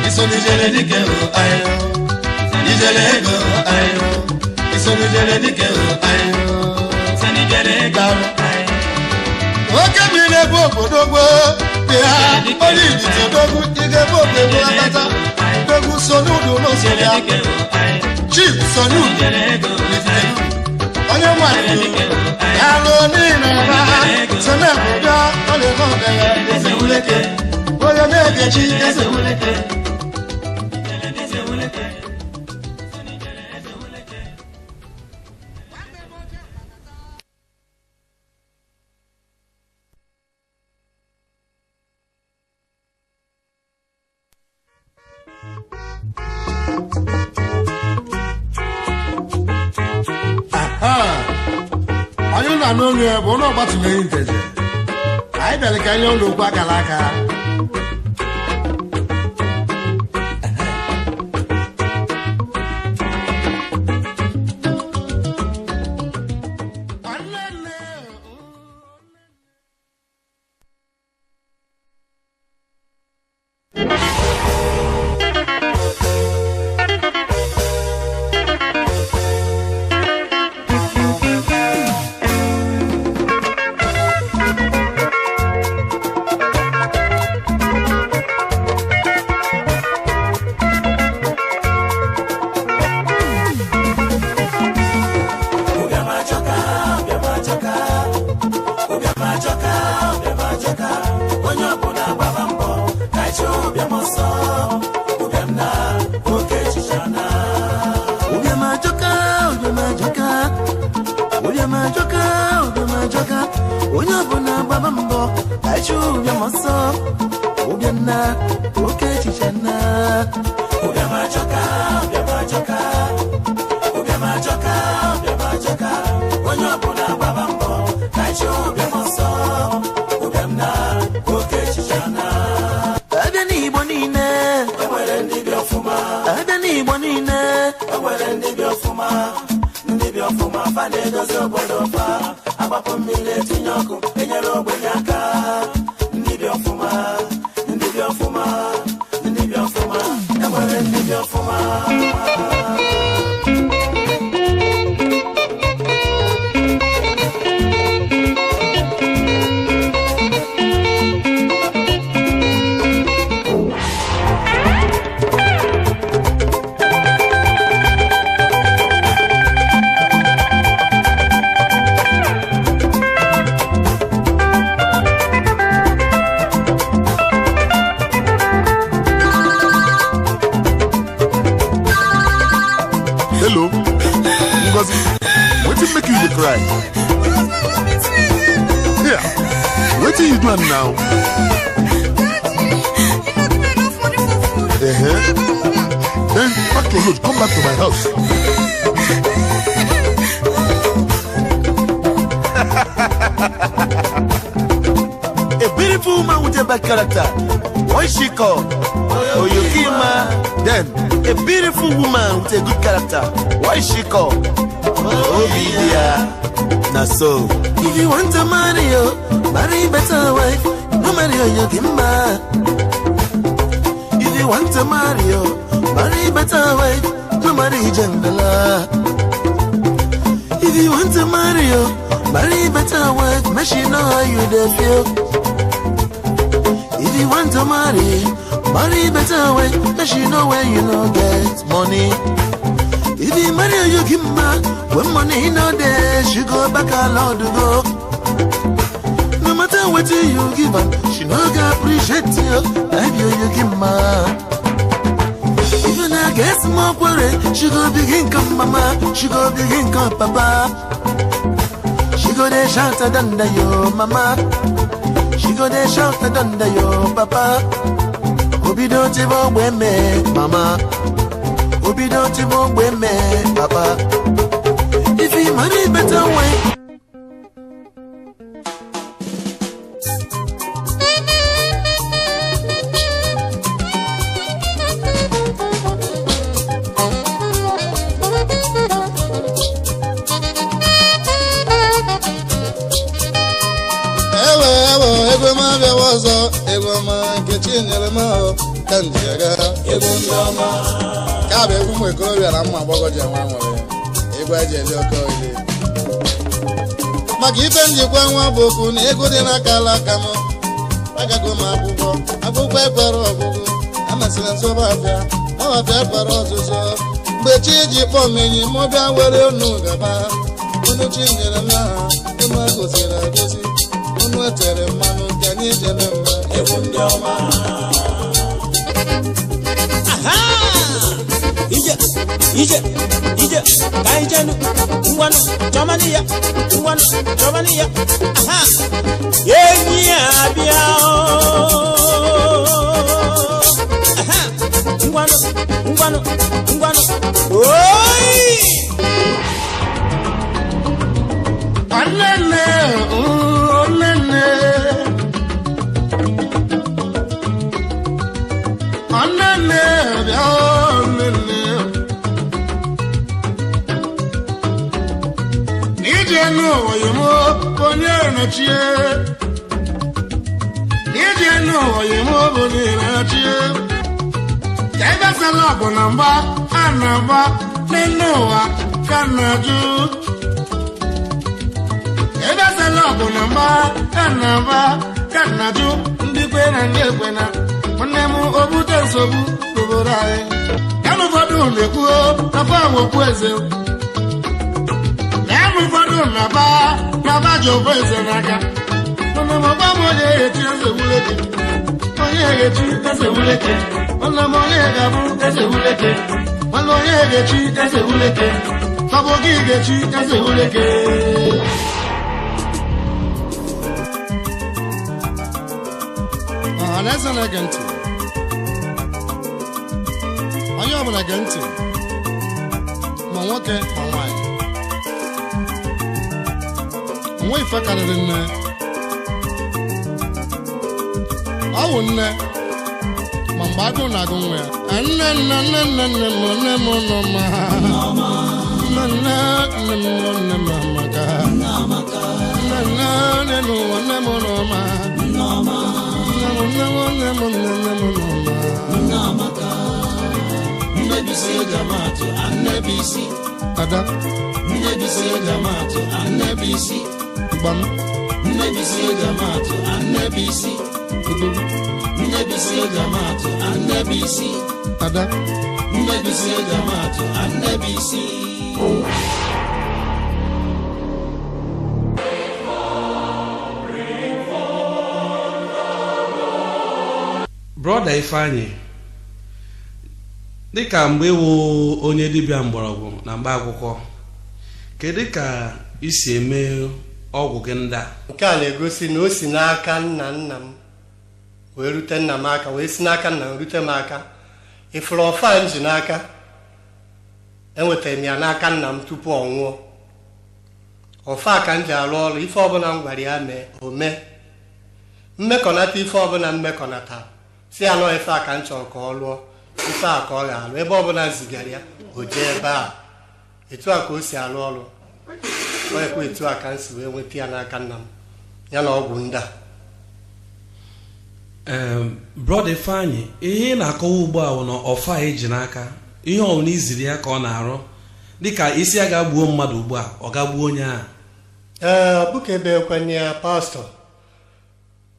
[SPEAKER 3] Isonijele dike ayo, nijele ego ayo. Isonijele dike ayo, sanijele ego ayo.
[SPEAKER 2] Oke mire bo bodogbo, ya oli dite dogu ige bo bebo abata. Dogu sonudu no soya. Chief sonudu lifitelu. Onye nwanyị alo ni na ba sene bodo ole ko de eze wuleke oyo na-egechi eze wuleke eze wuleke eze wuleke onye na n'olu ya bụ ụlọ ọgbatụmenyi nteje anyị bịara ka anyị ụlọ okwu akara aka
[SPEAKER 1] majoka, onye ọbụla gbaba mbọ ka ịchụ ụbịam ọsọ, ụbịam na oke echiche na.
[SPEAKER 3] Ụbịam ajọka, onye ọbụla gbaba mbọ ka ịchụ ụbịam ọsọ, ụbịam na oke echiche na.
[SPEAKER 1] Ụbịam ajọka, onye ọbụla gbaba mbọ ka ịchụ ụbịam ọsọ, ụbịam na oke echiche na.
[SPEAKER 3] Abịa n'Igbo niile
[SPEAKER 1] enwere ndị bi ọfụma,
[SPEAKER 3] abịa n'Igbo niile
[SPEAKER 1] enwere ndị bi ọfụma, fa na-edozi obodo fa, agbapụ mmiri etinye ọkụ enyere ogbenye aka. Ndị bi ọfụma, enwere ndị bi ọfụma.
[SPEAKER 4] Hello, Ngozi. What did make you cry? Here, what are you doing now? Then pack your load, come back to my house.
[SPEAKER 3] A beautiful woman with a bad character. What is she called? Oyokima. Then a beautiful woman with a good character. What is she called? Obidia. Now so, if you want to marry you, marry better wife. No marry Oyokima. If you want to marry you, marry better wife. No marry Jangala. If you want to marry you, marry better wife. Make she know how you dey feel. If you want to marry better way, make she know when you no get money. If you marry you give man, when money no there, she go back alone to go. No matter what you give her, she no go appreciate you. Like you give man. Even I get small worry, she go begin come mama, she go begin come papa. She go there shout under your mama. She go there shout under your papa. Obido tibo weme mama, obido tibo weme papa. If you money better way.
[SPEAKER 2] Ego ma bịa ọzọ, ego ma nkechi nyere m ahụ ka ndị aga.
[SPEAKER 1] Egwu ndị ọma,
[SPEAKER 2] Ka bụ egwu ụmụ ikorobịa na ụmụ agbọghọ ji enwe nwere egwu eji eji oke oyi. Maka ife njikwa nwa bụ okwu na ego dị n'aka alaka m. Agago m akwụkwọ ekwere ọgụgụ, amasịrị nsọba afịa, ọbafịa ekwere ọzụzụ. Mgbe chi ji kpọọ m enyi m bịa were unu gaba, unu chi nyere m aha, unu agosiri agosi. Unu etere mmanụ nke anyị jebe mma.
[SPEAKER 1] egwu ndị ọma.
[SPEAKER 5] Ije, ka ijenu, ngwanu, chomaniya, aha, yenyi abịa o, aha, ngwanu, oi!
[SPEAKER 2] Olele, olele, bịa olele. N'ije n'ụwa yimo onye na-achie, n'ije n'ụwa yimo onye na-achie. Ka ebe sala ọgụ na mgba a na-agba n'elu ụwa ka na-ajụ. Ebe sala ọgụ na mgba a na-agba ka na-ajụ. Ndị kwe na ndị ekwe na nwanne m obute nsogbu n'obodo anyị. Ya na ụfọdụ na-ekwuo afọ awokwu eze. Ya na ụfọdụ na-aba ji ofu eze n'aka. Mana mọba mọye echi eze wuleke. Onye echi eze wuleke. Mana mọye gabu eze wuleke. Mana onye echi eze wuleke. Sabogi echi eze wuleke. Ọhaneze na-ege ntị. Onye ọbụla ge ntị. Ma nwoke ma nwaanyị. Nwa ife karịrị nne. Ọ wụ nne. Ma mgbe agụụ na-agụ nwa ya. Nne m nọ ma. Nne m amaka. Nne n'ụwa nne m nọ ma.
[SPEAKER 1] Nnebisi Ejamatu Annebisi
[SPEAKER 2] Ada
[SPEAKER 1] Nnebisi Ejamatu Annebisi
[SPEAKER 2] Bam
[SPEAKER 1] Nnebisi Ejamatu Annebisi Nnebisi Ejamatu Annebisi
[SPEAKER 2] Ada
[SPEAKER 1] Nnebisi Ejamatu Annebisi
[SPEAKER 6] Brother Ifeanyi, dịka mgbe ịwụ onye dibịa mgbọrọgwụ na mgba akwụkwọ, kedu ka isi eme ọgwụ gị ndị a?
[SPEAKER 7] Nke a na-egosi na o si n'aka nna m wee rute nna m aka, wee si n'aka nna m rute m aka. Ifuru ọfa m ji n'aka enwetara m ya n'aka nna m tupu ọ nwụọ. Ọfa ka m ji arụ ọrụ, ife ọbụla m gwara ya mee o mee. Mmekọnata ife ọbụla mmekọnata si anọ ife a ka m chọrọ ka ọ lụọ, ife a ka ọ ga-alụ, ebe ọbụla zigara ya o jee ebe a. Etu a ka o si alụ ọrụ. Ọ ekwe etu a ka m si wee nweta ya n'aka nna m ya na ọgwụ ndị a.
[SPEAKER 6] Brother Ifeanyi, ihe ị na-akọwa ugbu a bụ na ọfa eji n'aka, ihe ọbụla iziri ya ka ọ na-arụ, dịka isi ya ga-gbuo mmadụ ugbu a, ọ ga-gbuo onye ahụ.
[SPEAKER 7] Ọ bụ ka ebe ekwenye ya pastọ,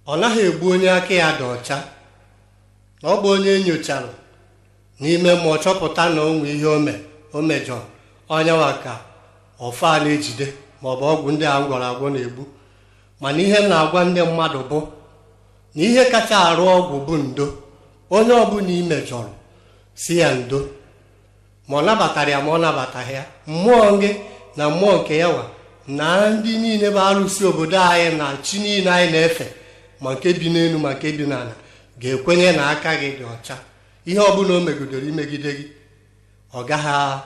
[SPEAKER 7] ọ naghị egbu onye aka ya dị ọcha. Na ọ bụ onye enyochara n'ime mmụọ chọpụta na onwe ihe o mejọrọ, onye nwa ka ọfa na-ejide maọbụ ọgwụ ndị a gwara agwọ na-egbu. Mana ihe m na-agwa ndị mmadụ bụ na ihe kacha arụ ọgwụ bụ ndo. Onye ọbụla imejọrọ si ya ndo, ma ọ nabatara ya ma ọ nabataghị ya, mmụọ gị na mmụọ nke ya nwa na ndị niile bụ arụsị obodo anyị na chi niile anyị na-efe, ma nke bi n'elu ma nke bi n'ala, ga-ekwenye na aka gị dị ọcha. Ihe ọbụla o megidere imegide gị ọ gaghị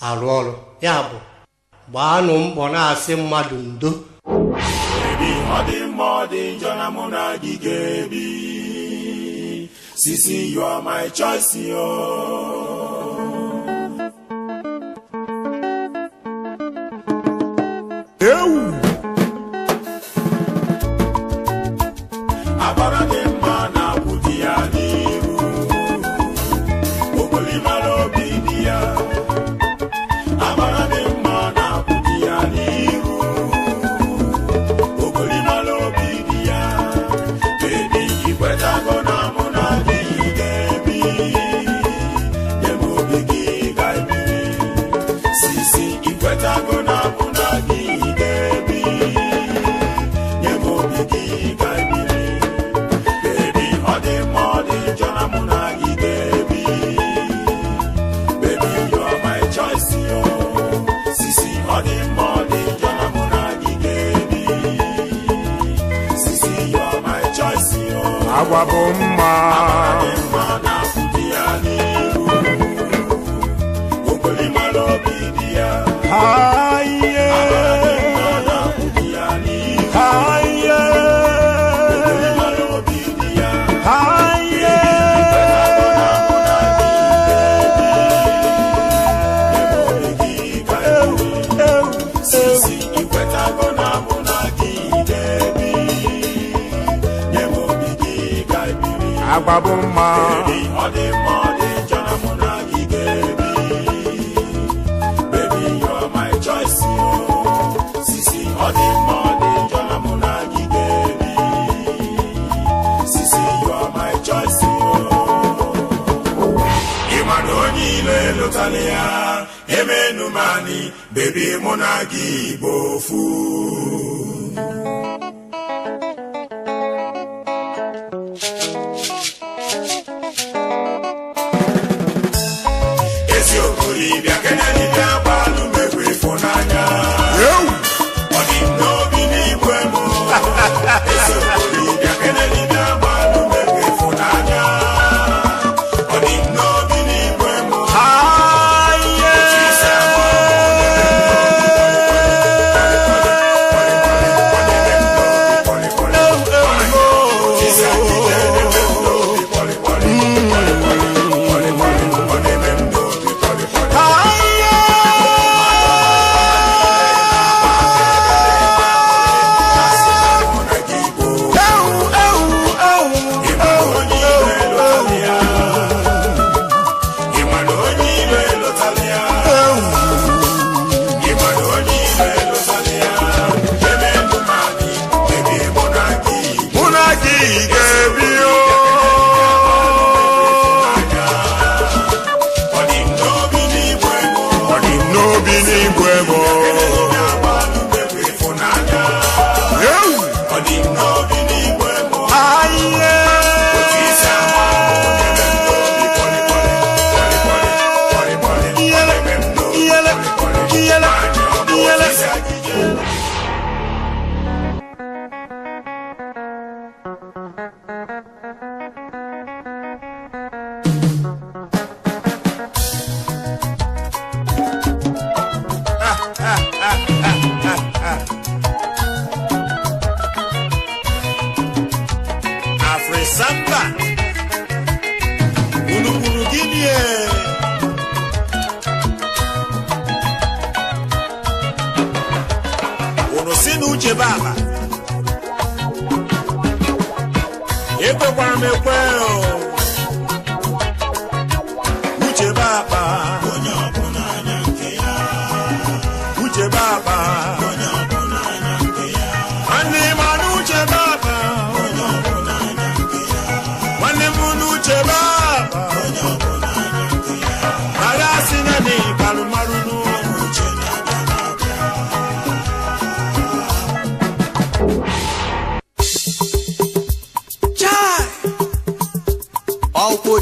[SPEAKER 7] arụ ọrụ. Ya bụ gbaanụ mbọ na-asị mmadụ ndo.
[SPEAKER 1] Sisi, you are my choice, yo. Abara de mana budia niru, okoli malo bidia. Abara de mana budia niru, okoli malo bidia. Baby, ikweta gona muna gigebi, demo bigi gaibi. Sisi, ikweta gona muna gigebi, demo bigi gaibi.
[SPEAKER 8] Agwabomma
[SPEAKER 1] Baby, you're my choice, yo. Sisi, Sisi, you're my choice, yo. Imanoni le lotalia, emenumani, baby monagi bofu.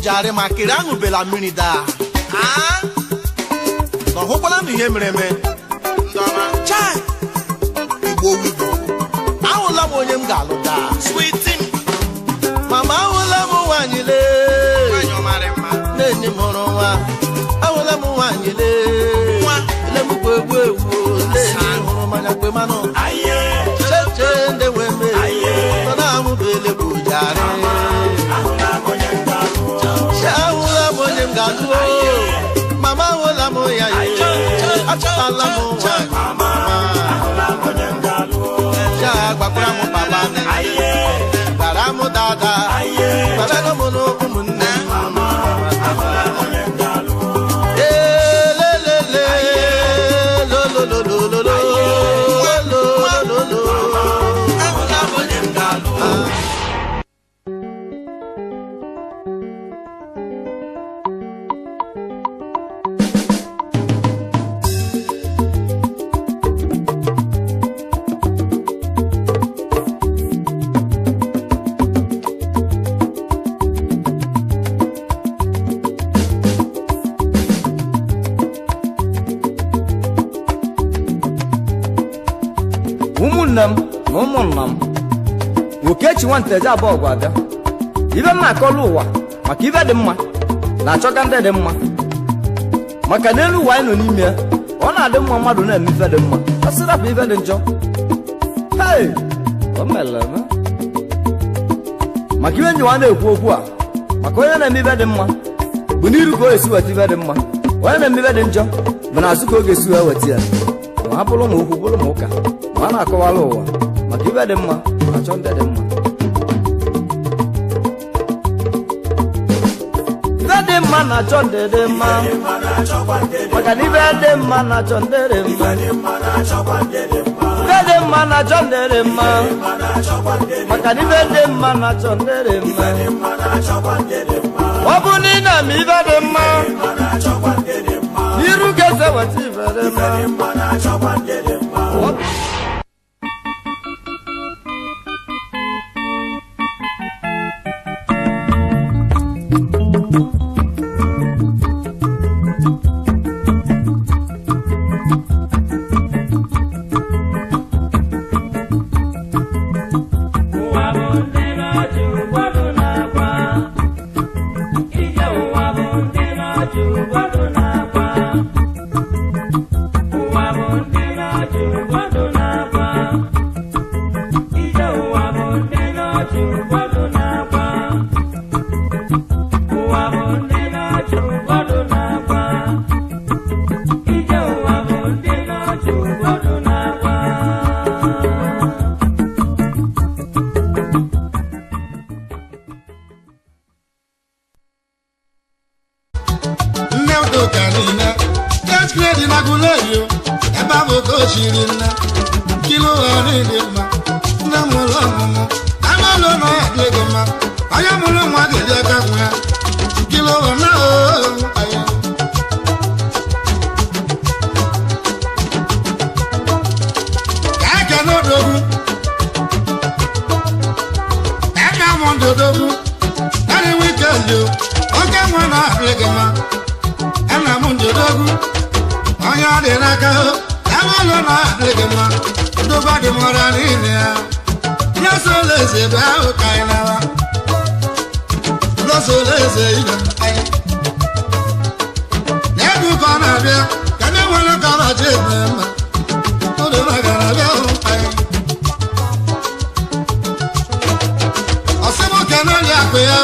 [SPEAKER 8] jare makiri aṅụ bela mmiri daa na ọhụkwala na ihe mere eme chai igbo wibo ahụla m onye m ga-alụ daa mama ahụla m nwaanyị lee na-enye m hụrụ nwa ahụla m nwaanyị lee ele m gbu egbu egwu lee hụrụ mmanya kwe manụ cheche ndị wee mee nọ na amụbele bụ jare mama hola moya achala mo ja gbakura mo baba ne bara mo dada bara no mo no umunne le le le lo lo lo lo lo lo lo lo ahola mo nyangalo Wokechi nwante ja abụọ gwa abịa ibe mma akọlụ ụwa maka ibe dị mma na-achọka ndị dị mma maka n'elu ụwa anyị nọ n'ime ya ọ na-adị mma mmadụ na-eme ife dị mma ọ sịrapụ ife dị njọ hei o mere eme maka ibe nyiwa na-ekwu okwu a maka onye na-eme ibe dị mma bụ n'iru ka o esi weta ibe dị mma onye na-eme ibe dị njọ bụ n'azụ ka ọ ga-esi wee weta ya ma ha bụrụ ma okwu bụrụ ma ụka ma a na-akọwala ụwa maka ibe dị mma achọ ndị dị mma ibe dị mma na-achọ ndị dị mma maka na ibe dị mma na-achọ ndị dị mma ibe dị mma na-achọ ndị dị mma maka na ibe dị mma na-achọ ndị dị mma ọ bụ na ị na-eme ibe dị mma iru ga-ese weta ibe dị mma
[SPEAKER 2] kochiri nna kilo ọrụ dị mma nne m ụlọ ọmụmụ amalụ na adịghị mma onye mụrụ nwa ga-eji aka nwa ya kilo na aya ka aka n'odogwu aka m ndodogwu narị wikendi oke nwa na adịghị mma ana m ndodogwu onye ọ dị n'aka amalụ na adịghị mma ndụba dị mụra niile ya lọsọlọ eze ebe ahụ ka anyị nawa lọsọlọ eze ibe anyị na-egwu ka ọ na-abịa ka ndị nwere ka ọ na-achọ ebe mma ụdị maka na-abịa ahụ anyị ọsịmụke n'oli akụ ya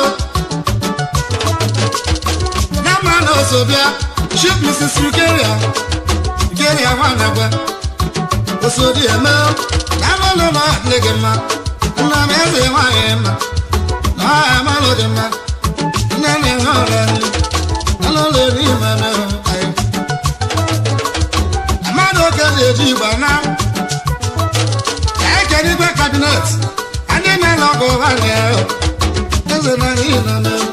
[SPEAKER 2] na mma na oso bịa ship Mrs. Ukeria nwanagwa osodi eme na amalụ na adịghị mma nna m eze nwaanyị mma na ọha amalụ dị mma nne na-enwe ọrịa nri alụlụ n'ime merụ anyị mmadụ oke na-eji igba na ekere igwe kabinet anyị mere ọgụ nwaanyị ahụ eze na ihe nọ merụ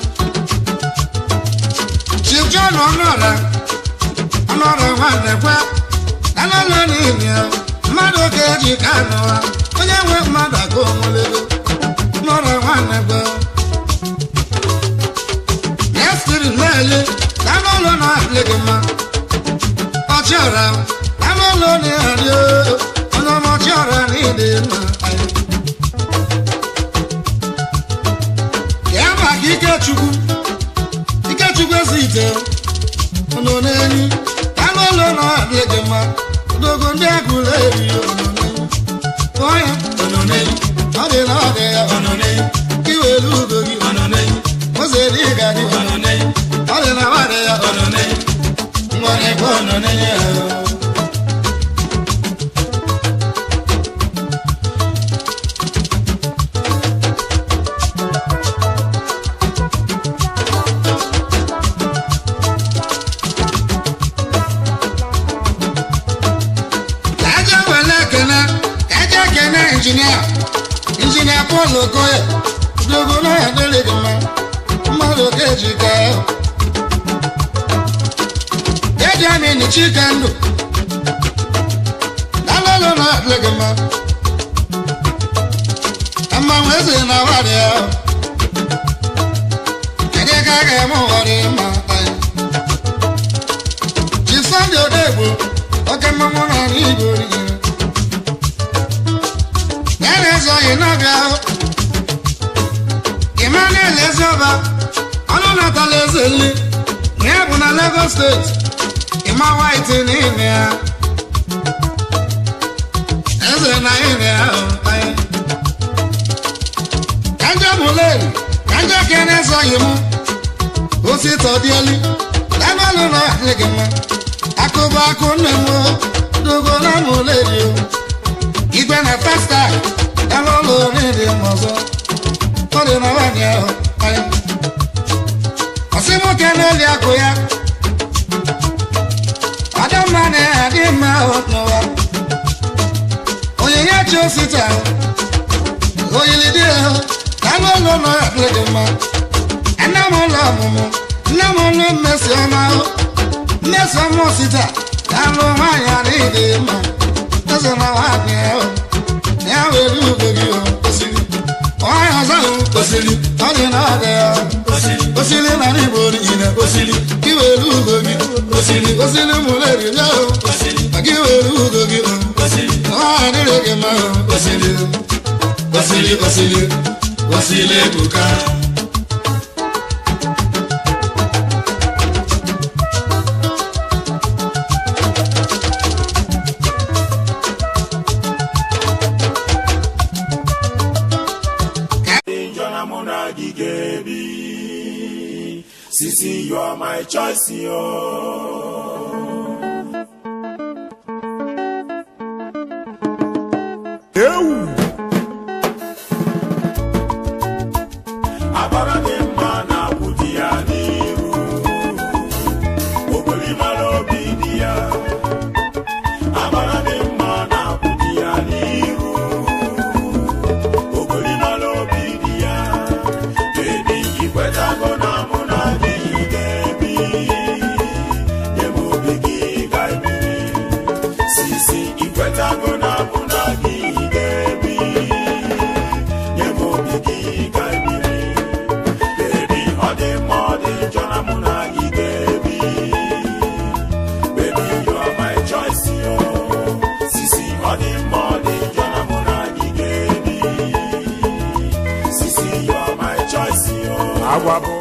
[SPEAKER 2] Chief John ọnụọra nwanne kwe alụlụ n'ime ya mmadụ oke ji ka anụwa onye nwe mmadụ aka onwelego n'ọrụ nwanne gbe na-esiri na-ele anụlụ na adịghị mma ọchịọra anụlụ na-adị onye ọma ọchịọra na ịdị mma ya maka Ikechukwu ezi ite ọnụ n'enyi anụlụ na adịghị mma dogo ndị agụlụ eri onye ọnọneyi ọ dị na ọdị ya ọnọneyi iwelu ugo gị ọnọneyi ozeri ịga gị ọnọneyi ọ dị na ọdị ya ọnọneyi nwere ebe ọnọneyi ahụ Injinia Paul Okoye dogo na adịghị mma mmadụ ga-eji gaa eji anyị ni Chikendụ alụlụ na adịghị mma mmanwụ eze na awadị ya kedu ka a ga-eme ụwarị mma anyị Chief Sunday Odegbo oke mmanwụ na ala Igbo rigere Ezoghị n'abịa Emmanuel Ezeoba ọnụ natala eze nri na ya bụ na Lagos steeti ịma white n'ime ya eze na ime ya anyị ka nje bụleri ka nje kene ezoghị m ositọ dị elu emelụ na adịghị mma akụba akụ nne m dogo na mụleri igwe na Festac alụlụ n'ịdị mma ọzọ ọ dị na nwaanyị ahụ anyị ọsị nwoke n'oli akụ ya Adamma na-adị mma ahụ n'ụwa onyinye chi osita oyili dị ahụ ka alụlụ nọ ya dị mma nne m ụlọ ọmụmụ nne m ụlọ mmesi ọma ahụ mmesi ọma osita ka alụ nwaanyị adịghị mma eze na nwaanyị ahụ ya were ugo gị osiri onye ọzọ osiri ọ dị na ọdị ya osiri na n'Igbo niile osiri gị were ugo gị osiri mụleri ya ma gị were ugo gị ọ adịrị gị mma osiri ebuka
[SPEAKER 1] Sisi, you are my choice, yo. Abara de mana budia niru, ogoli malo bidia. Abara de si ikwetago na bụ na gị ga-ebi nye m obi gị ka biri bebi ọ dị mma ọ dị njọ na mụ na gị ga-ebi baby you are my choice yo sisi ọ dị mma ọ dị njọ na mụ na gị ga-ebi sisi you are my choice yo agwa bụ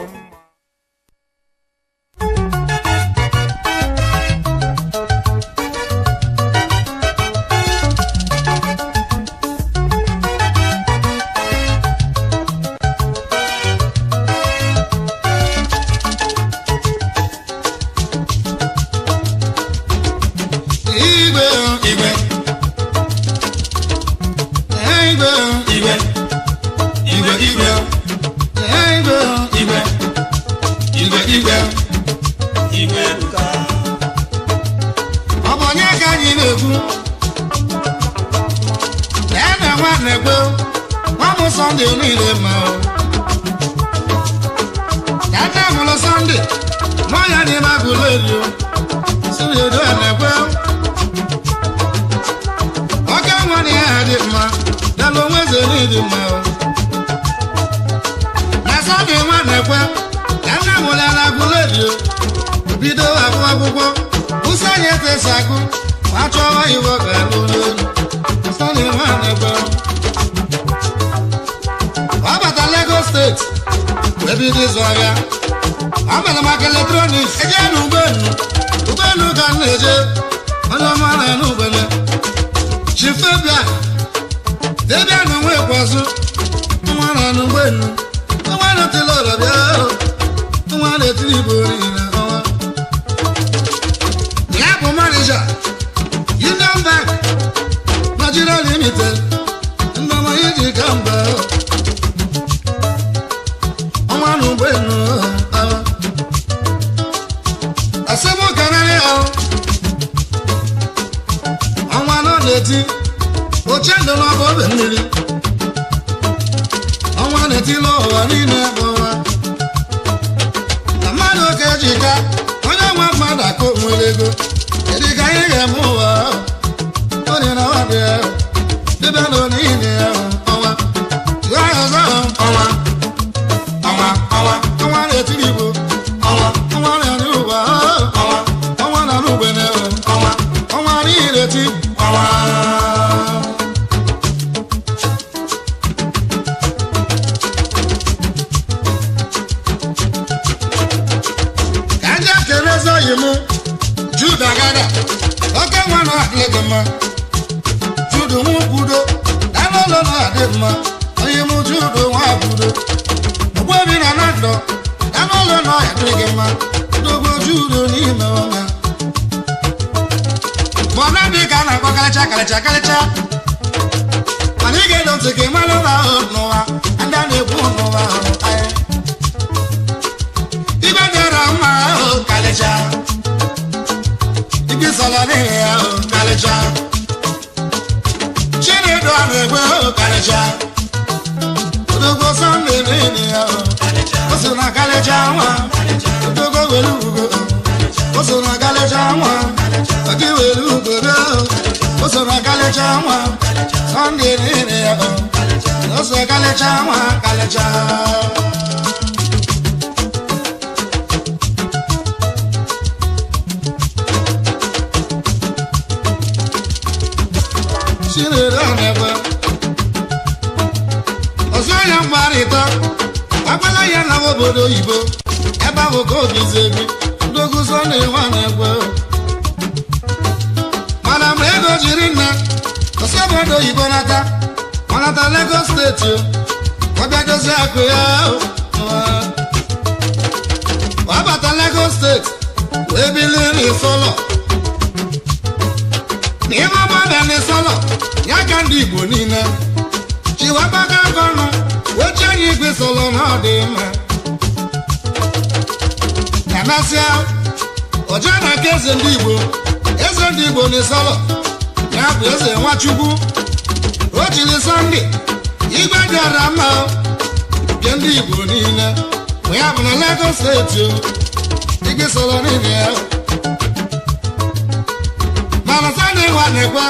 [SPEAKER 2] mana Sunday nwa na-ekwe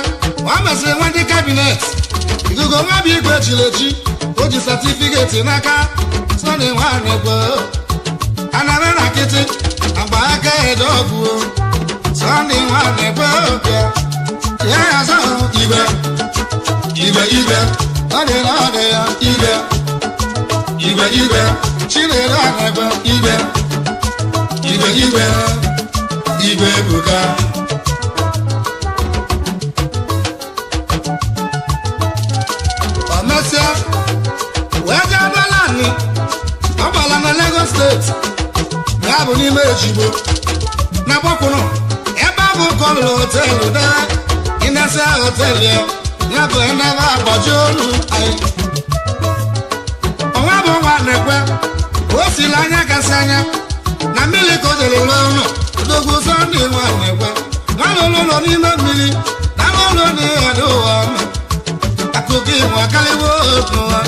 [SPEAKER 2] nwa mesịrị nwa ndị kabinet ikuku nwa bụ igwe chilechi o ji satifiketi n'aka Sunday nwa na-ekwe anara na nkịtị agba aka ede ọgwụ Sunday nwa na-ekwe ọbịa ya ya zọ igwe ọ dị na ọ dị ya igwe Chinedu na-ekwe igwe ebuka ọmesịa wee jee Abalani ọgbala na Lagos steeti ya bụ n'ime Ejigbo na Gbokwunu ebe ahụ kọlụrụ hotelu dee Inesa hotelu ya bụ enebe agbaji olu anyị ọnwa bụ nwa na-ekwe o sila anya kasị anya na mmiri ka o jere ụlọ ụlọ odogwu Sunday nwa na-ekwe nwa n'ụlọ n'ime mmiri na ụlọ na-ehado ụwa ọma akụkọ ịmụ akaliwo otu ụwa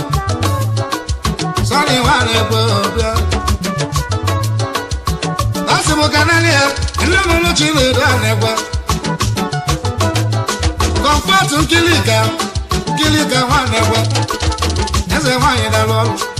[SPEAKER 2] Sunday nwa na-ekwe ọbịa ọ sị m ka naanị ya nne m ụlọ Chinedu na-ekwe kọmfọtụ nkilika nwa na-ekwe eze nwaanyị dara ọrụ